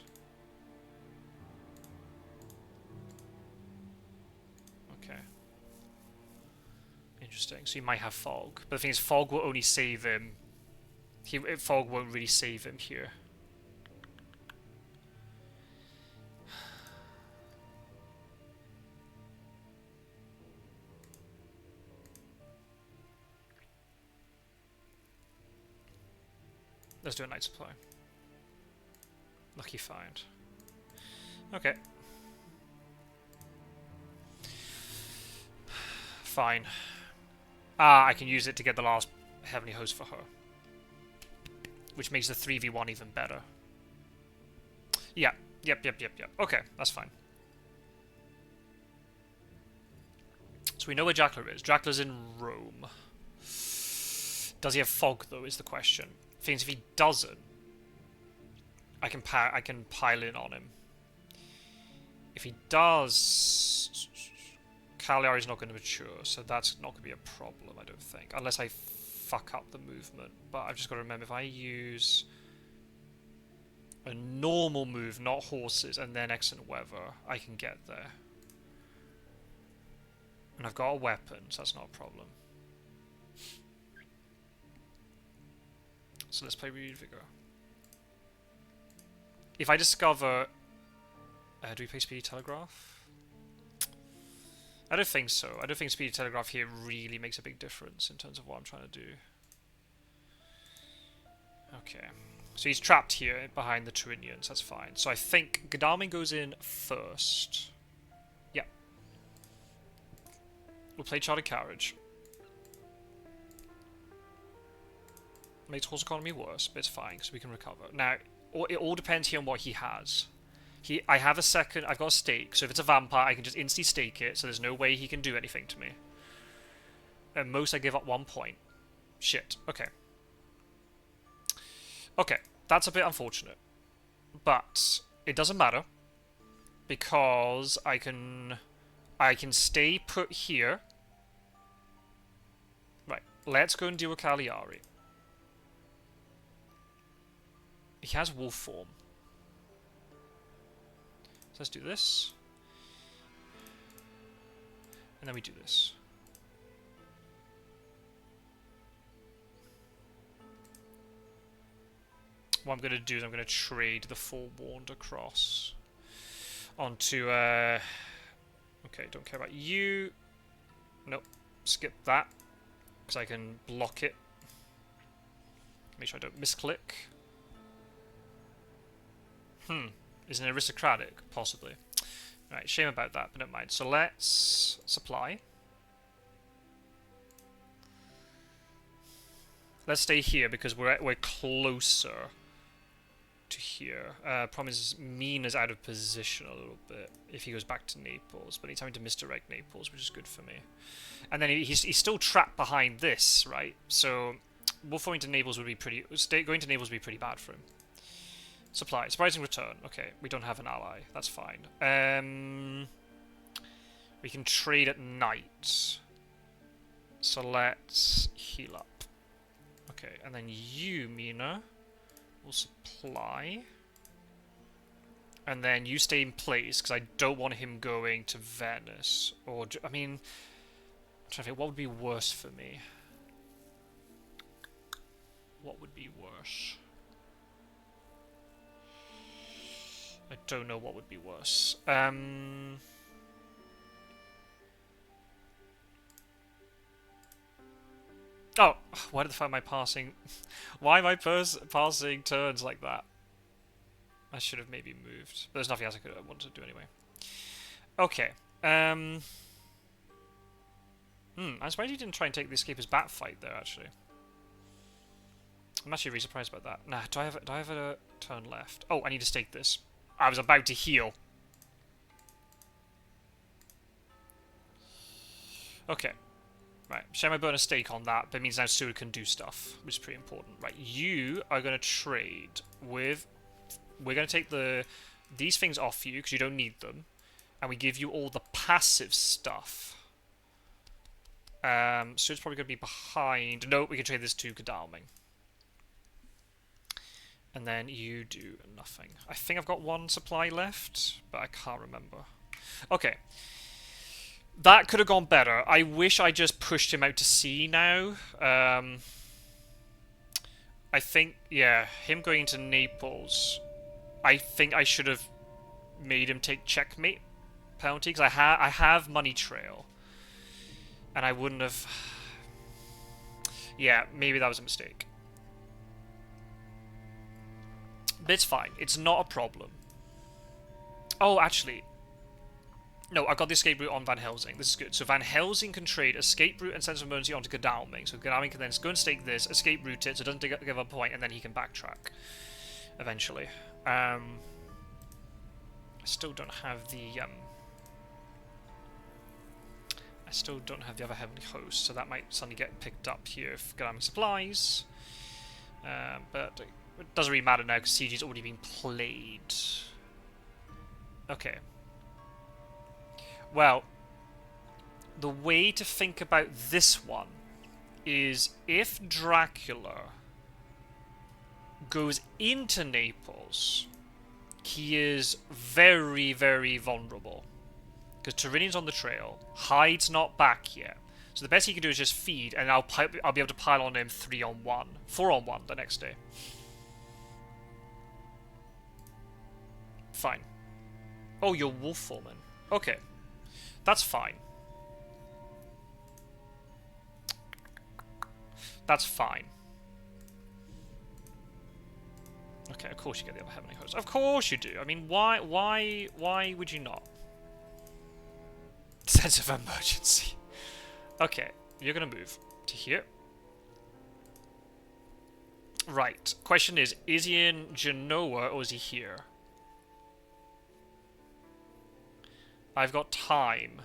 Okay. Interesting. So he might have fog. But the thing is, fog will only save him. Fog won't really save him here. Let's do a night supply. Lucky find. Okay. Fine. Ah, I can use it to get the last Heavenly Host for her. Which makes the 3v1 even better. Yeah. Yep. Okay, that's fine. So we know where Dracula is. Dracula's in Rome. Does he have fog, though, is the question. Things if he doesn't, I can pile in on him. If he does, Cagliari's not going to mature, so that's not going to be a problem, I don't think. Unless I fuck up the movement. But I've just got to remember, if I use a normal move, not horses, and then excellent weather, I can get there. And I've got a weapon, so that's not a problem. So let's play Renewed Vigor. If I discover... do we play Speedy Telegraph? I don't think so. I don't think Speedy Telegraph here really makes a big difference in terms of what I'm trying to do. Okay. So he's trapped here behind the Turinians. That's fine. So I think Godalming goes in first. Yeah. We'll play Chartered Carriage. Makes horse economy worse, but it's fine because we can recover. Now, it all depends here on what he has. I have a second. I've got a stake, so if it's a vampire, I can just instantly stake it. So there's no way he can do anything to me. At most, I give up 1 point. Shit. Okay. Okay, that's a bit unfortunate, but it doesn't matter because I can stay put here. Right. Let's go and deal with Cagliari. He has wolf form. So let's do this. And then we do this. What I'm going to do is I'm going to trade the Forewarned across onto... okay, don't care about you. Nope, skip that. Because I can block it. Make sure I don't misclick. Is an aristocratic? Possibly. Right, shame about that, but never mind. So let's supply. Let's stay here because we're closer to here. Problem is Mina's out of position a little bit if he goes back to Naples, but he's having to misdirect Naples, which is good for me. And then he's still trapped behind this, right? So wolf going to Naples would be pretty. Going to Naples would be pretty bad for him. Supply. Surprising return. Okay, we don't have an ally. That's fine. We can trade at night. So let's heal up. Okay, and then you, Mina, will supply. And then you stay in place, because I don't want him going to Venice. Or, I mean, I'm trying to think, what would be worse for me? What would be worse? I don't know what would be worse. Oh, why the fuck am I passing? Why am I passing turns like that? I should have maybe moved. But there's nothing else I wanted to do anyway. Okay. I'm surprised you didn't try and take the Escapers bat fight there, actually. I'm actually really surprised about that. Nah, do I have a turn left? Oh, I need to stake this. I was about to heal. Okay. Right, shame I burn a stake on that, but it means now Stuart can do stuff, which is pretty important. Right, you are going to trade with... We're going to take these things off you, because you don't need them. And we give you all the passive stuff. So it's probably going to be behind. No, we can trade this to Godalming. And then you do nothing. I think I've got one supply left, but I can't remember. Okay. That could have gone better. I wish I just pushed him out to sea now. I think, yeah, him going into Naples, I think I should have made him take checkmate penalty, because I have money trail. And I wouldn't have... Yeah, maybe that was a mistake. But it's fine. It's not a problem. Oh, actually... No, I got the escape route on Van Helsing. This is good. So Van Helsing can trade escape route and sense of emergency onto Godalming. So Godalming can then go and stake this, escape route it, so it doesn't give up a point, and then he can backtrack. Eventually. I still don't have the... I still don't have the other Heavenly Host, so that might suddenly get picked up here if Godalming supplies. But it doesn't really matter now, because CG's already been played. Okay. Well, the way to think about this one is if Dracula goes into Naples, he is very, very vulnerable. Because Tyrrhenian's on the trail, Hyde's not back yet. So the best he can do is just feed, and I'll be able to pile on him 3-on-1, 4-on-1 the next day. Fine. Oh, you're Wolf Foreman. Okay. That's fine. That's fine. Okay, of course you get the other Heavenly Host. Of course you do. I mean, why would you not? Sense of emergency. Okay, you're gonna move to here. Right. Question is he in Genoa or is he here? I've got time.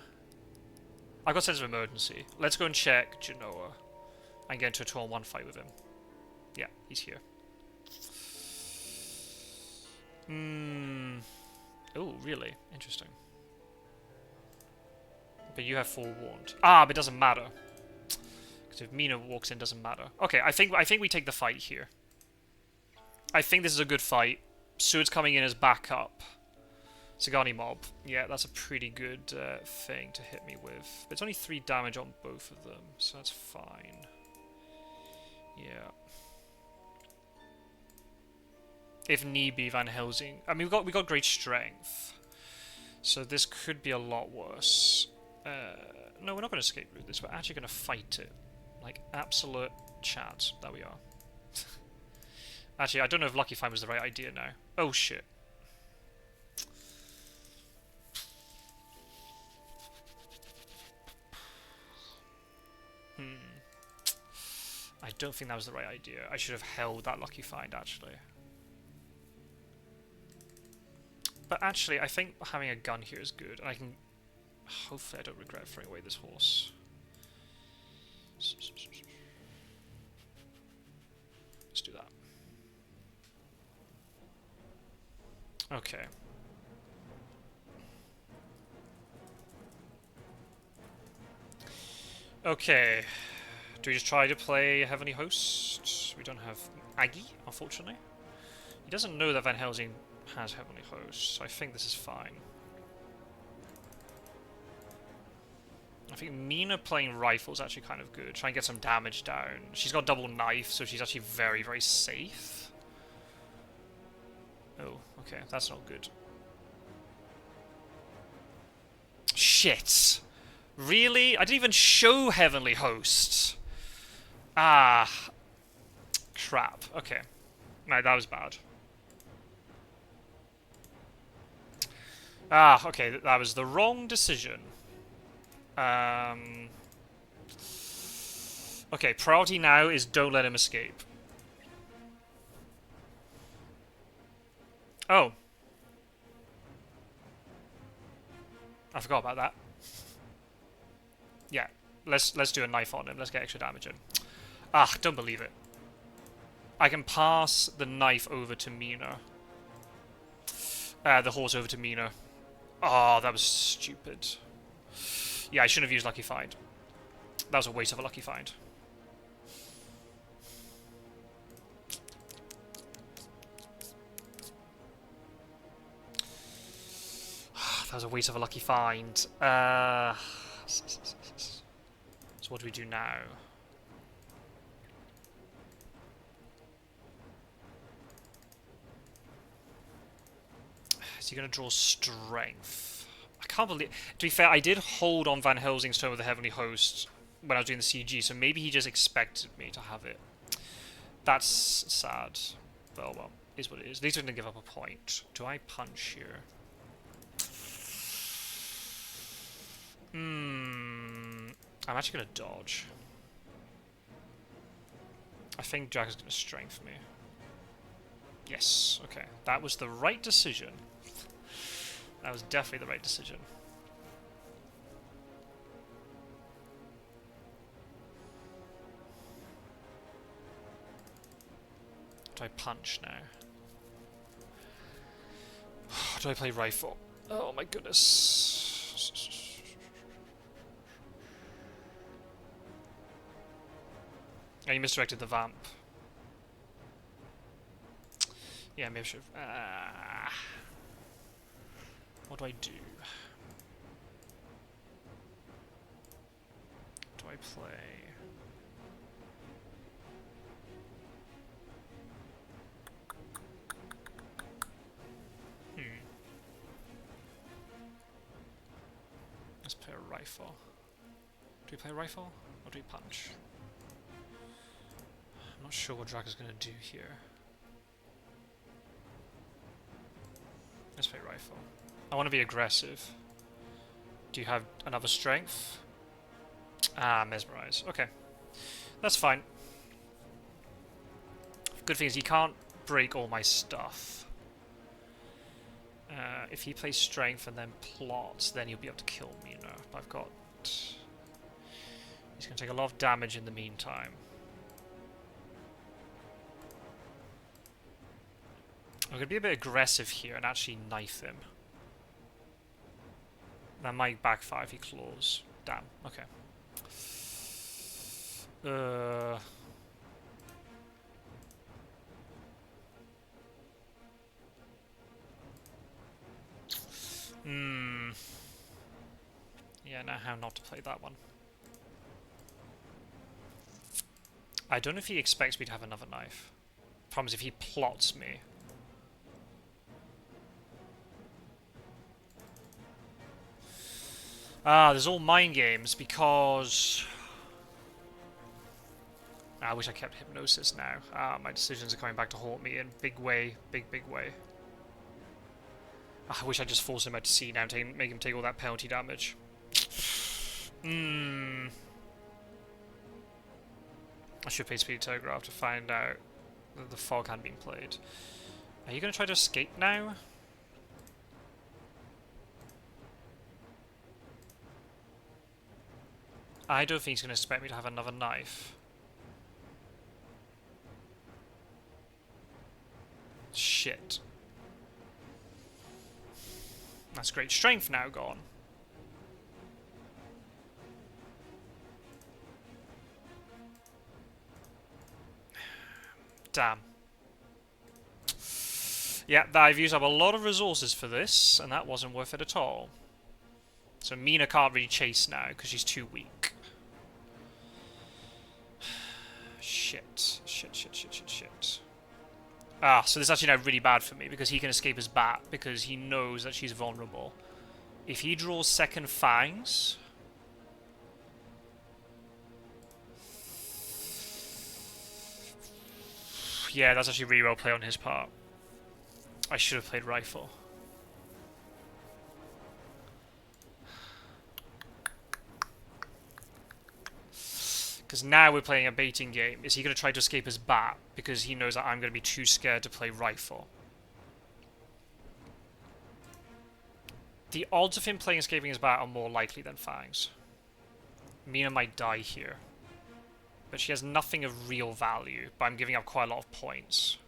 I've got sense of emergency. Let's go and check Genoa and get into a 2-on-1 fight with him. Yeah, he's here. Oh, really? Interesting. But you have forewarned. Ah, but it doesn't matter. Because if Mina walks in, it doesn't matter. Okay, I think we take the fight here. I think this is a good fight. Seward's coming in as backup. Sagani Mob. Yeah, that's a pretty good thing to hit me with. But it's only 3 damage on both of them, so that's fine. Yeah. If need be, Van Helsing. I mean, we got great strength, so this could be a lot worse. No, we're not going to escape route this. We're actually going to fight it, like absolute chat. There we are. Actually, I don't know if Lucky Find was the right idea now. Oh shit. I don't think that was the right idea. I should have held that Lucky Find, actually. But actually, I think having a gun here is good. And I can... Hopefully I don't regret throwing away this horse. Let's do that. Okay. Okay. Do we just try to play Heavenly Host? We don't have Aggie, unfortunately. He doesn't know that Van Helsing has Heavenly Host, so I think this is fine. I think Mina playing Rifle is actually kind of good. Try and get some damage down. She's got double knife, so she's actually very, very safe. Oh, okay, that's not good. Shit! Really? I didn't even show Heavenly Host. Ah. Crap. Okay. No, that was bad. Ah, okay, that was the wrong decision. Okay, priority now is don't let him escape. Oh. I forgot about that. Yeah, let's do a knife on him. Let's get extra damage in. Ah, don't believe it. I can pass the knife over to Mina. The horse over to Mina. Oh, that was stupid. Yeah, I shouldn't have used Lucky Find. That was a waste of a lucky find. That was a waste of a lucky find. So what do we do now? Is he going to draw strength? I can't believe... To be fair, I did hold on Van Helsing's Tome of the Heavenly Host when I was doing the CG, so maybe he just expected me to have it. That's sad. Well, well, is what it is. At least we're going to give up a point. Do I punch here? I'm actually going to dodge. I think Jack is going to strength me. Yes, okay. That was the right decision. That was definitely the right decision. Do I punch now? Do I play rifle? Oh my goodness. And you misdirected the vamp. Yeah, maybe I should have... what do I do? Do I play... Let's play a rifle. Do we play a rifle? Or do we punch? I'm not sure what Dracula's going to do here. Let's play rifle. I want to be aggressive. Do you have another strength? Ah, mesmerize. Okay. That's fine. Good thing is he can't break all my stuff. If he plays strength and then plots, then he'll be able to kill me, you know. I've got... He's going to take a lot of damage in the meantime. I'm going to be a bit aggressive here and actually knife him. That might backfire if he claws. Damn, okay. Yeah, now how not to play that one. I don't know if he expects me to have another knife. Problem is if he plots me. Ah, there's all mind games because... I wish I kept hypnosis now. Ah, my decisions are coming back to haunt me in big way. Big way. I wish I just forced him out to sea now and make him take all that penalty damage. I should play Speedy Telegraph to find out that the fog hadn't been played. Are you going to try to escape now? I don't think he's going to expect me to have another knife. Shit. That's great strength now gone. Damn. Yeah, I've used up a lot of resources for this, and that wasn't worth it at all. So Mina can't really chase now, because she's too weak. Shit. Ah, so this is actually now really bad for me, because he can escape his bat, because he knows that she's vulnerable. If he draws second fangs... Yeah, that's actually really well played on his part. I should have played rifle. Because now we're playing a baiting game. Is he going to try to escape his bat? Because he knows that I'm going to be too scared to play rifle. The odds of him playing escaping his bat are more likely than fangs. Mina might die here. But she has nothing of real value. But I'm giving up quite a lot of points.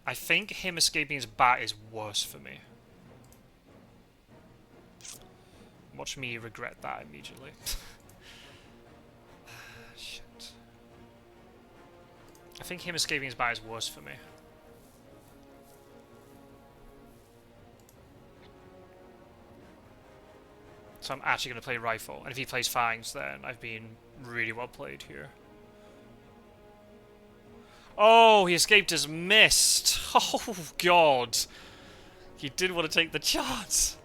I think him escaping his bat is worse for me. Watch me regret that immediately. Shit. I think him escaping his bar is worse for me. So I'm actually going to play Rifle. And if he plays Fangs, then I've been really well played here. Oh, he escaped his mist. Oh, God. He did want to take the chance.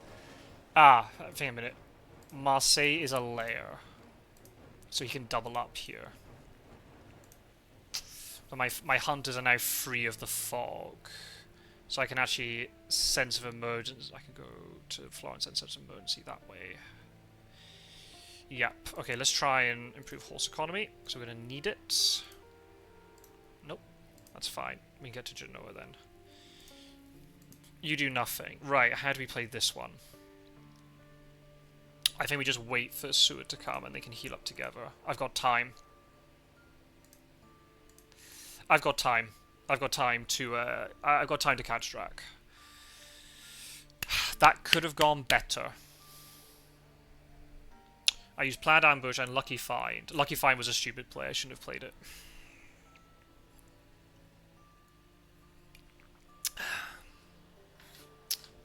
Ah, hang on a minute. Marseille is a lair. So he can double up here. But my hunters are now free of the fog. So I can actually sense of emergency. I can go to Florence and sense of emergency that way. Yep. Okay, let's try and improve horse economy. So we're going to need it. Nope. That's fine. We can get to Genoa then. You do nothing. Right, how do we play this one? I think we just wait for Seward to come and they can heal up together. I've got time. I've got time. I've got time to catch Drac. That could have gone better. I used Planned Ambush and Lucky Find. Lucky Find was a stupid play. I shouldn't have played it.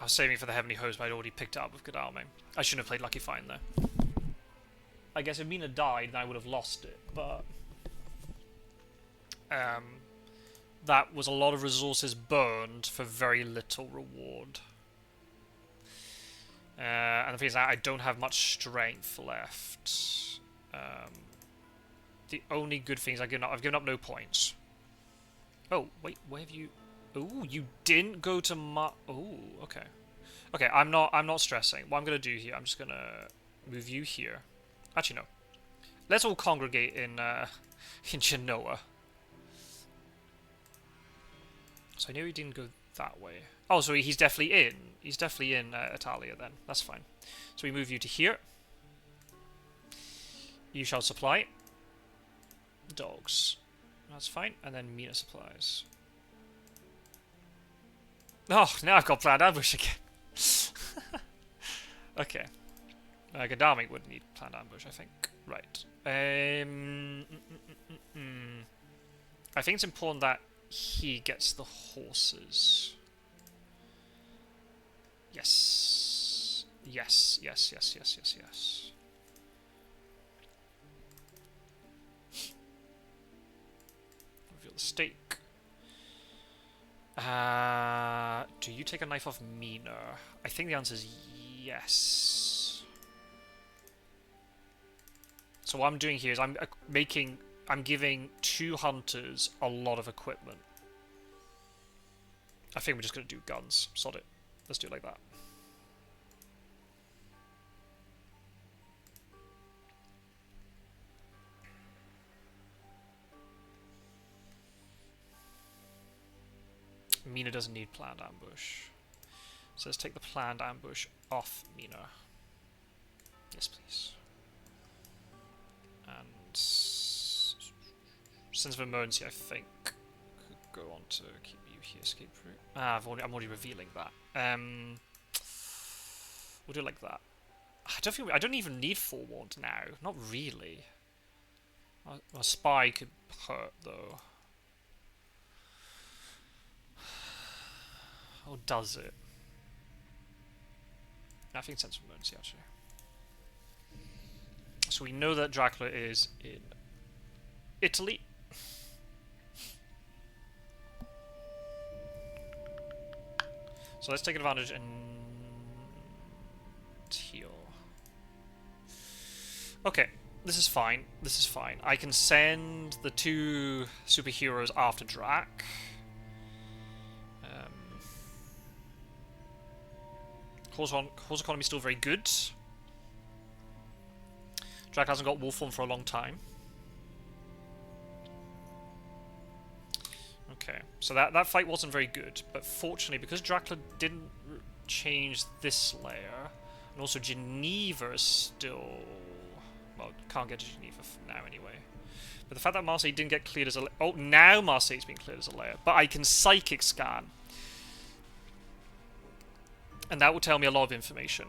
I was saving for the Heavenly Host, but I'd already picked it up with Godalming. I shouldn't have played Lucky Find there. I guess if Mina died, then I would have lost it, but... that was a lot of resources burned for very little reward. And the thing is that I don't have much strength left. The only good thing is I've given up no points. Oh, wait, where have you... Ooh, you didn't go to oh, okay. Okay, I'm not stressing. What I'm gonna do here, I'm just gonna move you here. Actually, no. Let's all congregate in Genoa. So I know he didn't go that way. Oh, so he's definitely in. He's definitely in Italia then. That's fine. So we move you to here. You shall supply. Dogs. That's fine. And then Mina supplies. Oh, now I've got Planned Ambush again. Okay. Godalming would need Planned Ambush, I think. Right. I think it's important that he gets the horses. Yes. Yes, yes, yes, yes, yes, yes. Reveal the stake. Do you take a knife off Mina? I think the answer is yes. So what I'm doing here is I'm giving 2 hunters a lot of equipment. I think we're just going to do guns. Sod it. Let's do it like that. Mina doesn't need Planned Ambush. So let's take the Planned Ambush off Mina. Yes, please. And sense of emergency, I think, could go on to keep you here, escape route. Ah, I'm already revealing that. We'll do it like that. I don't even need forewarned now. Not really. A spy could hurt though. Or does it? I think sense of emergency actually. So we know that Dracula is in Italy. So let's take advantage and heal. Okay, this is fine. This is fine. I can send the 2 superheroes after Drac. Horse economy is still very good. Drac hasn't got wolf form for a long time. Okay, so that fight wasn't very good, but fortunately, because Dracula didn't change this layer, and also Geneva is still... Well, can't get to Geneva now anyway. But the fact that Marseille didn't get cleared as a... Oh, now Marseille's been cleared as a layer, but I can psychic scan. And that will tell me a lot of information.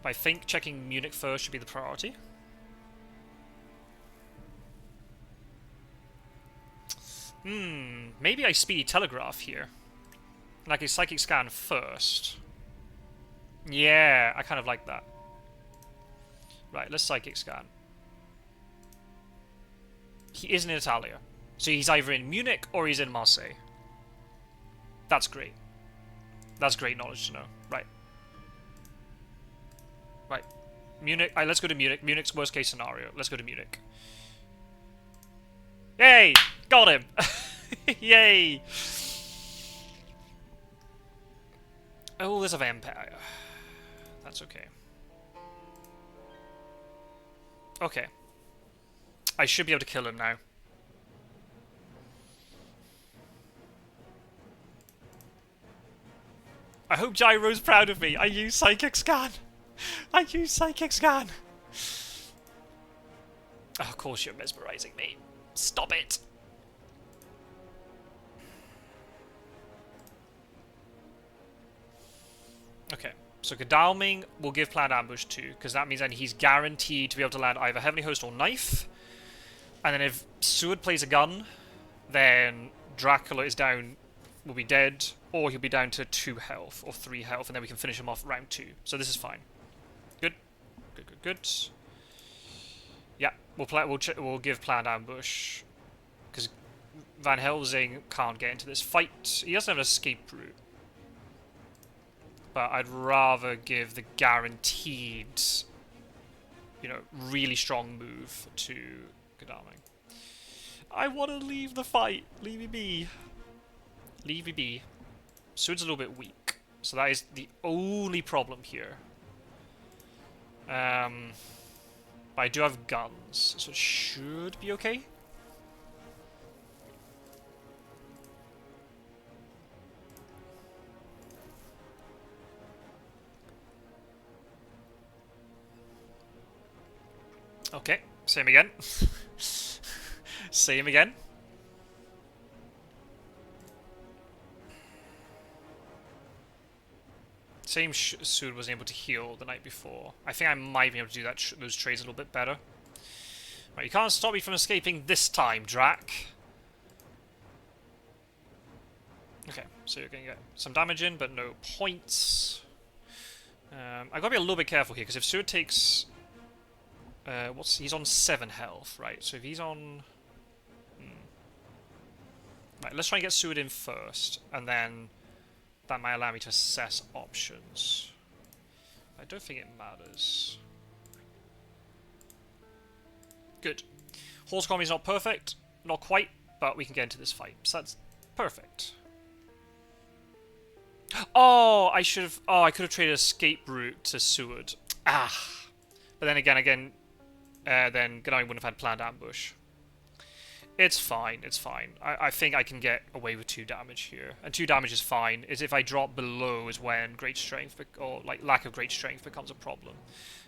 But I think checking Munich first should be the priority. Maybe I speedy telegraph here. Like a psychic scan first. Yeah, I kind of like that. Right, let's psychic scan. He isn't in Italia. So he's either in Munich or he's in Marseille. That's great. That's great knowledge to know. Right. Right. Munich. Alright, let's go to Munich. Munich's worst case scenario. Let's go to Munich. Yay! Got him! Yay! Oh, there's a vampire. That's okay. Okay. I should be able to kill him now. I hope Gyro's proud of me. I use Psychic Scan. I use Psychic Scan. Oh, of course you're mesmerizing me. Stop it. Okay. So Godalming will give planned ambush too, because that means that he's guaranteed to be able to land either Heavenly Host or Knife. And then if Seward plays a gun, then Dracula is down, will be dead, or he'll be down to 2 health or 3 health, and then we can finish him off round 2. So this is fine. Good, good, good, good. Yeah, we'll give planned ambush because Van Helsing can't get into this fight. He doesn't have an escape route. But I'd rather give the guaranteed, you know, really strong move to Godalming. I want to leave the fight. Leave me be. Leave me be. Seward's a little bit weak. So that is the only problem here. But I do have guns, so it should be okay. Okay, same again. Same again. Same Seward was able to heal the night before. I think I might be able to do that those trades a little bit better. Right, you can't stop me from escaping this time, Drac. Okay, so you're going to get some damage in, but no points. I've got to be a little bit careful here, because if Seward takes... he's on 7 health, right? So if he's on... Right, let's try and get Seward in first, and then that might allow me to assess options. I don't think it matters. Good. Horse economy is not perfect, not quite, but we can get into this fight. So that's perfect. Oh, I should have... Oh, I could have traded escape route to Seward. Ah. But then again, then Godalming wouldn't have had planned ambush. It's fine, it's fine. I think I can get away with 2 damage here. And 2 damage is fine. Is if I drop below is when great strength, or like lack of great strength becomes a problem.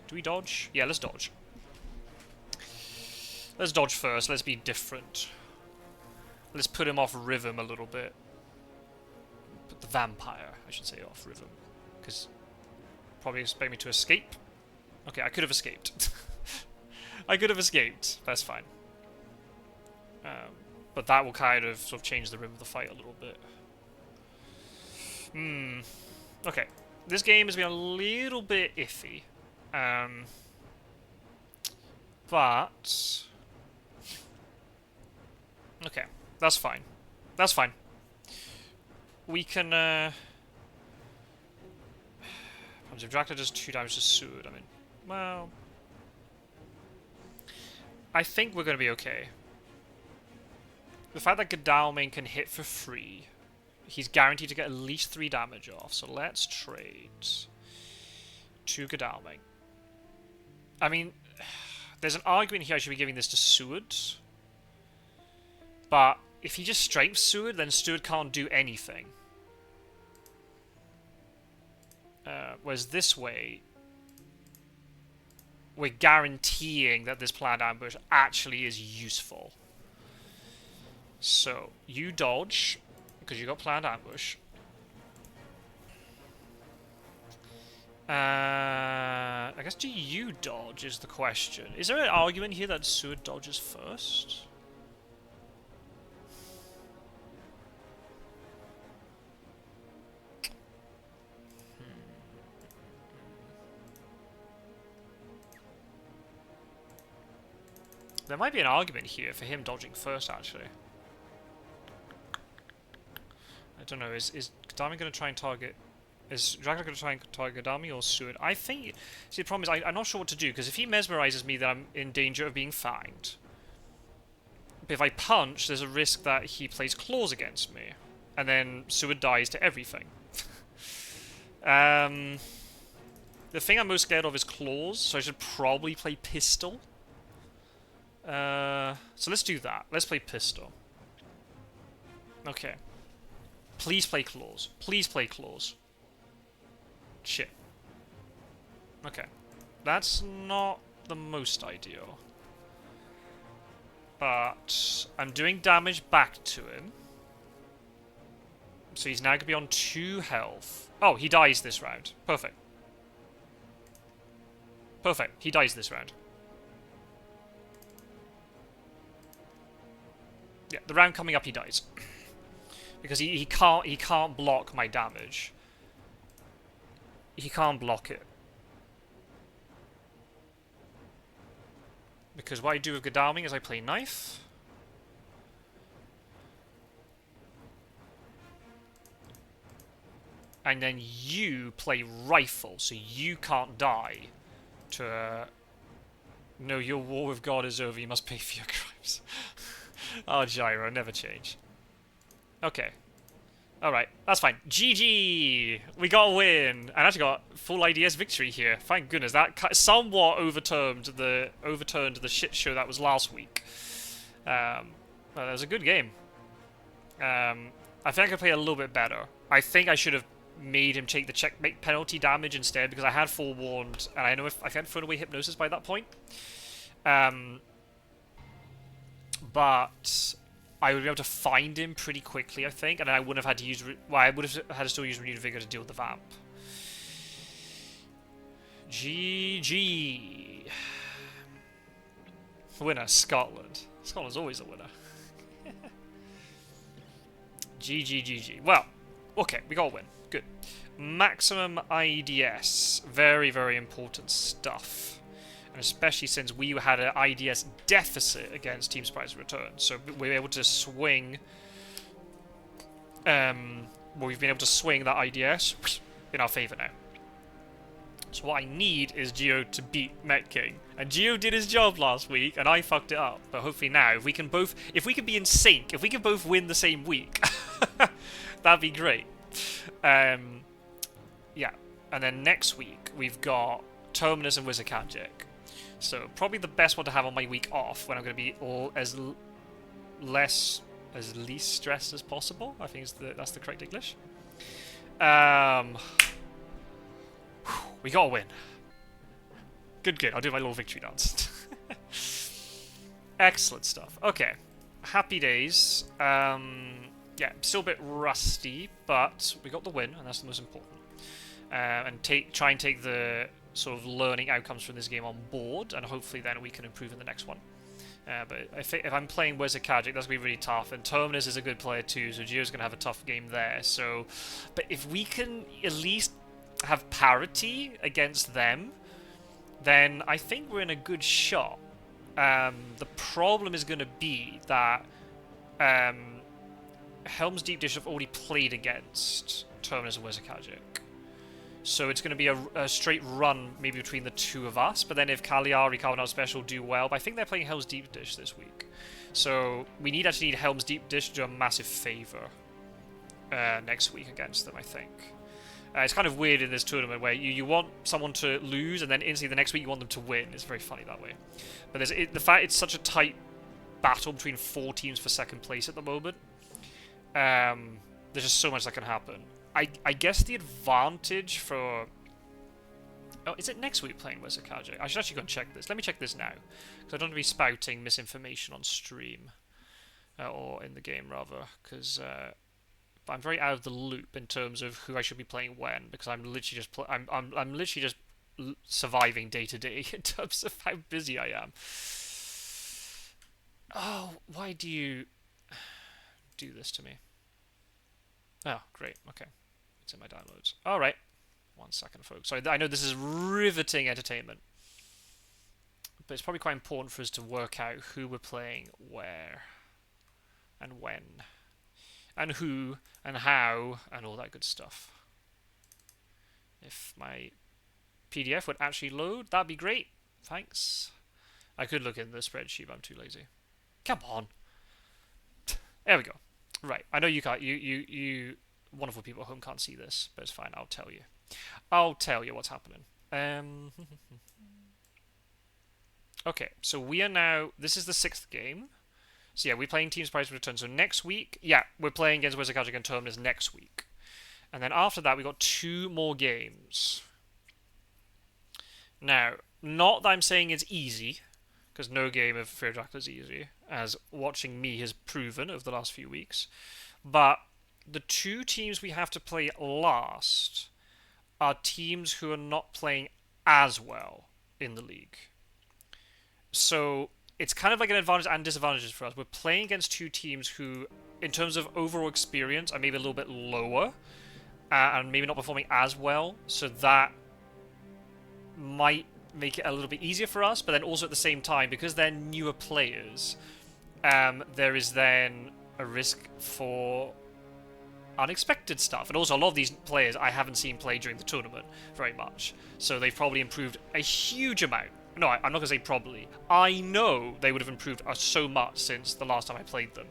Do we dodge? Yeah, let's dodge. Let's dodge first, let's be different. Let's put him off rhythm a little bit. Put the vampire, I should say, off rhythm. Because probably expect me to escape. Okay, I could have escaped. I could have escaped. That's fine. But that will kind of sort of change the rhythm of the fight a little bit. Okay. This game has been a little bit iffy. But... Okay. That's fine. That's fine. We can... If Dracula does 2 damage to Seward, I mean... Well... I think we're going to be okay. The fact that Godalming can hit for free, he's guaranteed to get at least 3 damage off, so let's trade to Godalming. I mean, there's an argument here I should be giving this to Seward, but if he just strengths Seward, then Seward can't do anything. Whereas this way, we're guaranteeing that this planned ambush actually is useful. So, you dodge, because you got planned ambush. I guess do you dodge is the question. Is there an argument here that Seward dodges first? There might be an argument here for him dodging first, actually. I don't know, is Gadami going to try and target... Is Dracula going to try and target Gadami or Seward? I think... See, the problem is I'm not sure what to do, because if he mesmerizes me, then I'm in danger of being fanged. But if I punch, there's a risk that he plays claws against me. And then Seward dies to everything. The thing I'm most scared of is claws, so I should probably play pistol. So let's do that. Let's play pistol. Okay. Please play claws. Please play claws. Shit. Okay. That's not the most ideal. But I'm doing damage back to him. So he's now going to be on 2 health. Oh, he dies this round. Perfect. Perfect. He dies this round. Yeah, the round coming up he dies. Because he can't block my damage. He can't block it. Because what I do with Gadami is I play knife. And then you play rifle, so you can't die. No, your war with God is over, you must pay for your crimes. Oh, Gyro, never change. Okay. Alright, that's fine. GG! We got a win! And actually got full IDS victory here. Thank goodness. That somewhat overturned the shit show that was last week. Well, that was a good game. I think I could play a little bit better. I think I should have made him take the checkmate penalty damage instead, because I had forewarned, and I know if I had thrown away hypnosis by that point. But I would be able to find him pretty quickly, I think, and then I wouldn't have had to use... Well, I would have had to still use Renewed Vigor to deal with the Vamp. GG. Winner, Scotland. Scotland's always a winner. GG, GG. Well, okay, we got a win. Good. Maximum IDS. Very, very important stuff. And especially since we had an IDS deficit against Team Surprise Return. So we were able to swing... well, we've been able to swing that IDS in our favour now. So what I need is Geo to beat Met King. And Geo did his job last week, and I fucked it up. But hopefully now, if we can be in sync, if we can both win the same week, that'd be great. Yeah. And then next week, we've got Terminus and Wizardcagic. So probably the best one to have on my week off, when I'm going to be least stressed as possible. I think that's the correct English. We got a win. Good, good. I'll do my little victory dance. Excellent stuff. Okay. Happy days. Yeah, still a bit rusty, but we got the win, and that's the most important. And try and take the sort of learning outcomes from this game on board, and hopefully then we can improve in the next one. But if I'm playing Wizardcagic, that's going to be really tough, and Terminus is a good player too, so Gio's going to have a tough game there. So, but if we can at least have parity against them, then I think we're in a good shot. The problem is going to be that Helm's Deep Dish have already played against Terminus and Wizardcagic. So it's going to be a straight run maybe between the two of us, but then if Cagliari, Carbonara Special do well, but I think they're playing Helm's Deep Dish this week. So we actually need Helm's Deep Dish to do a massive favour next week against them, I think. It's kind of weird in this tournament where you want someone to lose and then instantly the next week you want them to win. It's very funny that way. But the fact it's such a tight battle between 4 teams for second place at the moment, there's just so much that can happen. I guess the advantage for... Oh, is it next week playing Wizardcagic? I should actually go and check this. Let me check this now, because I don't want to be spouting misinformation on stream. Or in the game, rather, because... but I'm very out of the loop in terms of who I should be playing when, because I'm literally just I'm literally just surviving day to day in terms of how busy I am. Oh, why do you do this to me? Oh, great. Okay, it's in my downloads. All right, 1 second, folks. Sorry, I know this is riveting entertainment, but it's probably quite important for us to work out who we're playing where and when and who and how and all that good stuff. If my PDF would actually load, that'd be great. Thanks. I could look in the spreadsheet, but I'm too lazy. Come on. There we go. Right. I know you can't. You wonderful people at home can't see this, but it's fine. I'll tell you. I'll tell you what's happening. Okay. So we are now. This is the 6th game. So yeah, we're playing Team Surprise Return. So next week, yeah, we're playing against Wyrmtalon and Terminus next week, and then after that we got 2 more games. Now, not that I'm saying it's easy, because no game of Fury of Dracula is easy, as watching me has proven over the last few weeks. But the 2 teams we have to play last are teams who are not playing as well in the league. So it's kind of like an advantage and disadvantage for us. We're playing against 2 teams who, in terms of overall experience, are maybe a little bit lower, and maybe not performing as well. So that might make it a little bit easier for us, but then also at the same time, because they're newer players, there is then a risk for unexpected stuff. And also, a lot of these players I haven't seen play during the tournament very much, so they've probably improved a huge amount. No, I'm not going to say probably. I know they would have improved so much since the last time I played them,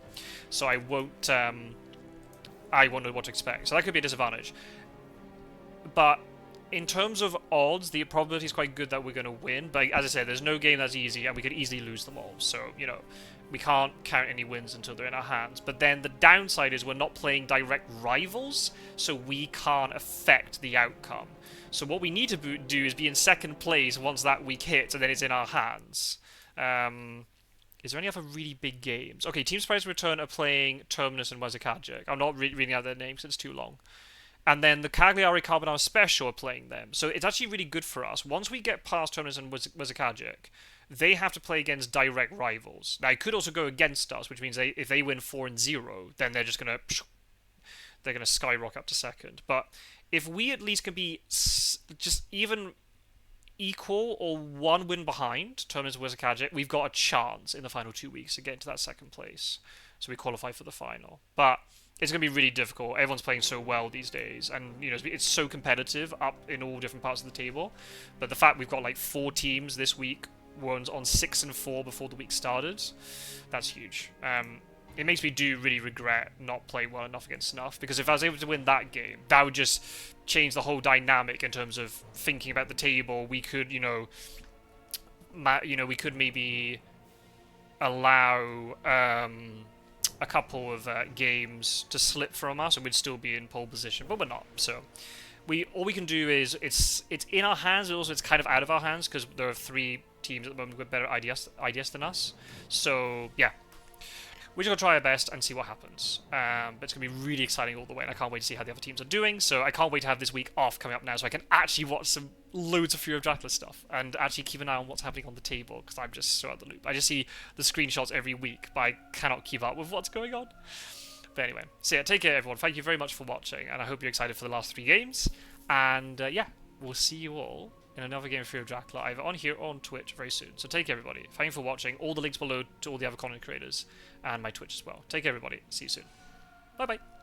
so I won't know what to expect. So that could be a disadvantage. But in terms of odds, the probability is quite good that we're going to win. But as I said, there's no game that's easy, and we could easily lose them all. So, you know, we can't count any wins until they're in our hands. But then the downside is we're not playing direct rivals, so we can't affect the outcome. So what we need to do is be in 2nd place once that week hits, and then it's in our hands. Is there any other really big games? Okay, Team Surprise Return are playing Terminus and Wyrmtalon. I'm not reading out their names, it's too long. And then the Cagliari Carbonara Special are playing them. So it's actually really good for us. Once we get past Terminus and Wyrmtalon, they have to play against direct rivals. Now, it could also go against us, which means if they win 4-0, then they're just going to skyrocket up to 2nd. But if we at least can be just even equal or 1 win behind Terminus and Wyrmtalon, we've got a chance in the final 2 weeks to get into that 2nd place. So we qualify for the final. But it's going to be really difficult. Everyone's playing so well these days, and you know it's so competitive up in all different parts of the table. But the fact we've got like 4 teams this week, one's on 6 and 4 before the week started, that's huge. It makes me really regret not playing well enough against Snuff, because if I was able to win that game, that would just change the whole dynamic in terms of thinking about the table. We could, we could maybe allow a couple of games to slip from us, and we'd still be in pole position, but we're not. So all we can do is it's in our hands, but also it's kind of out of our hands, because there are 3 teams at the moment with better IDS than us. So yeah, we're just going to try our best and see what happens. But it's going to be really exciting all the way, and I can't wait to see how the other teams are doing. So I can't wait to have this week off coming up now, so I can actually watch some loads of Fury of Dracula stuff and actually keep an eye on what's happening on the table, because I'm just so out of the loop. I just see the screenshots every week, but I cannot keep up with what's going on. But anyway, so yeah, take care everyone. Thank you very much for watching, and I hope you're excited for the last 3 games. And yeah, we'll see you all in another game of Fury of Dracula, either on here or on Twitch very soon. So take care everybody. Thank you for watching. All the links below to all the other content creators and my Twitch as well. Take care everybody. See you soon. Bye bye.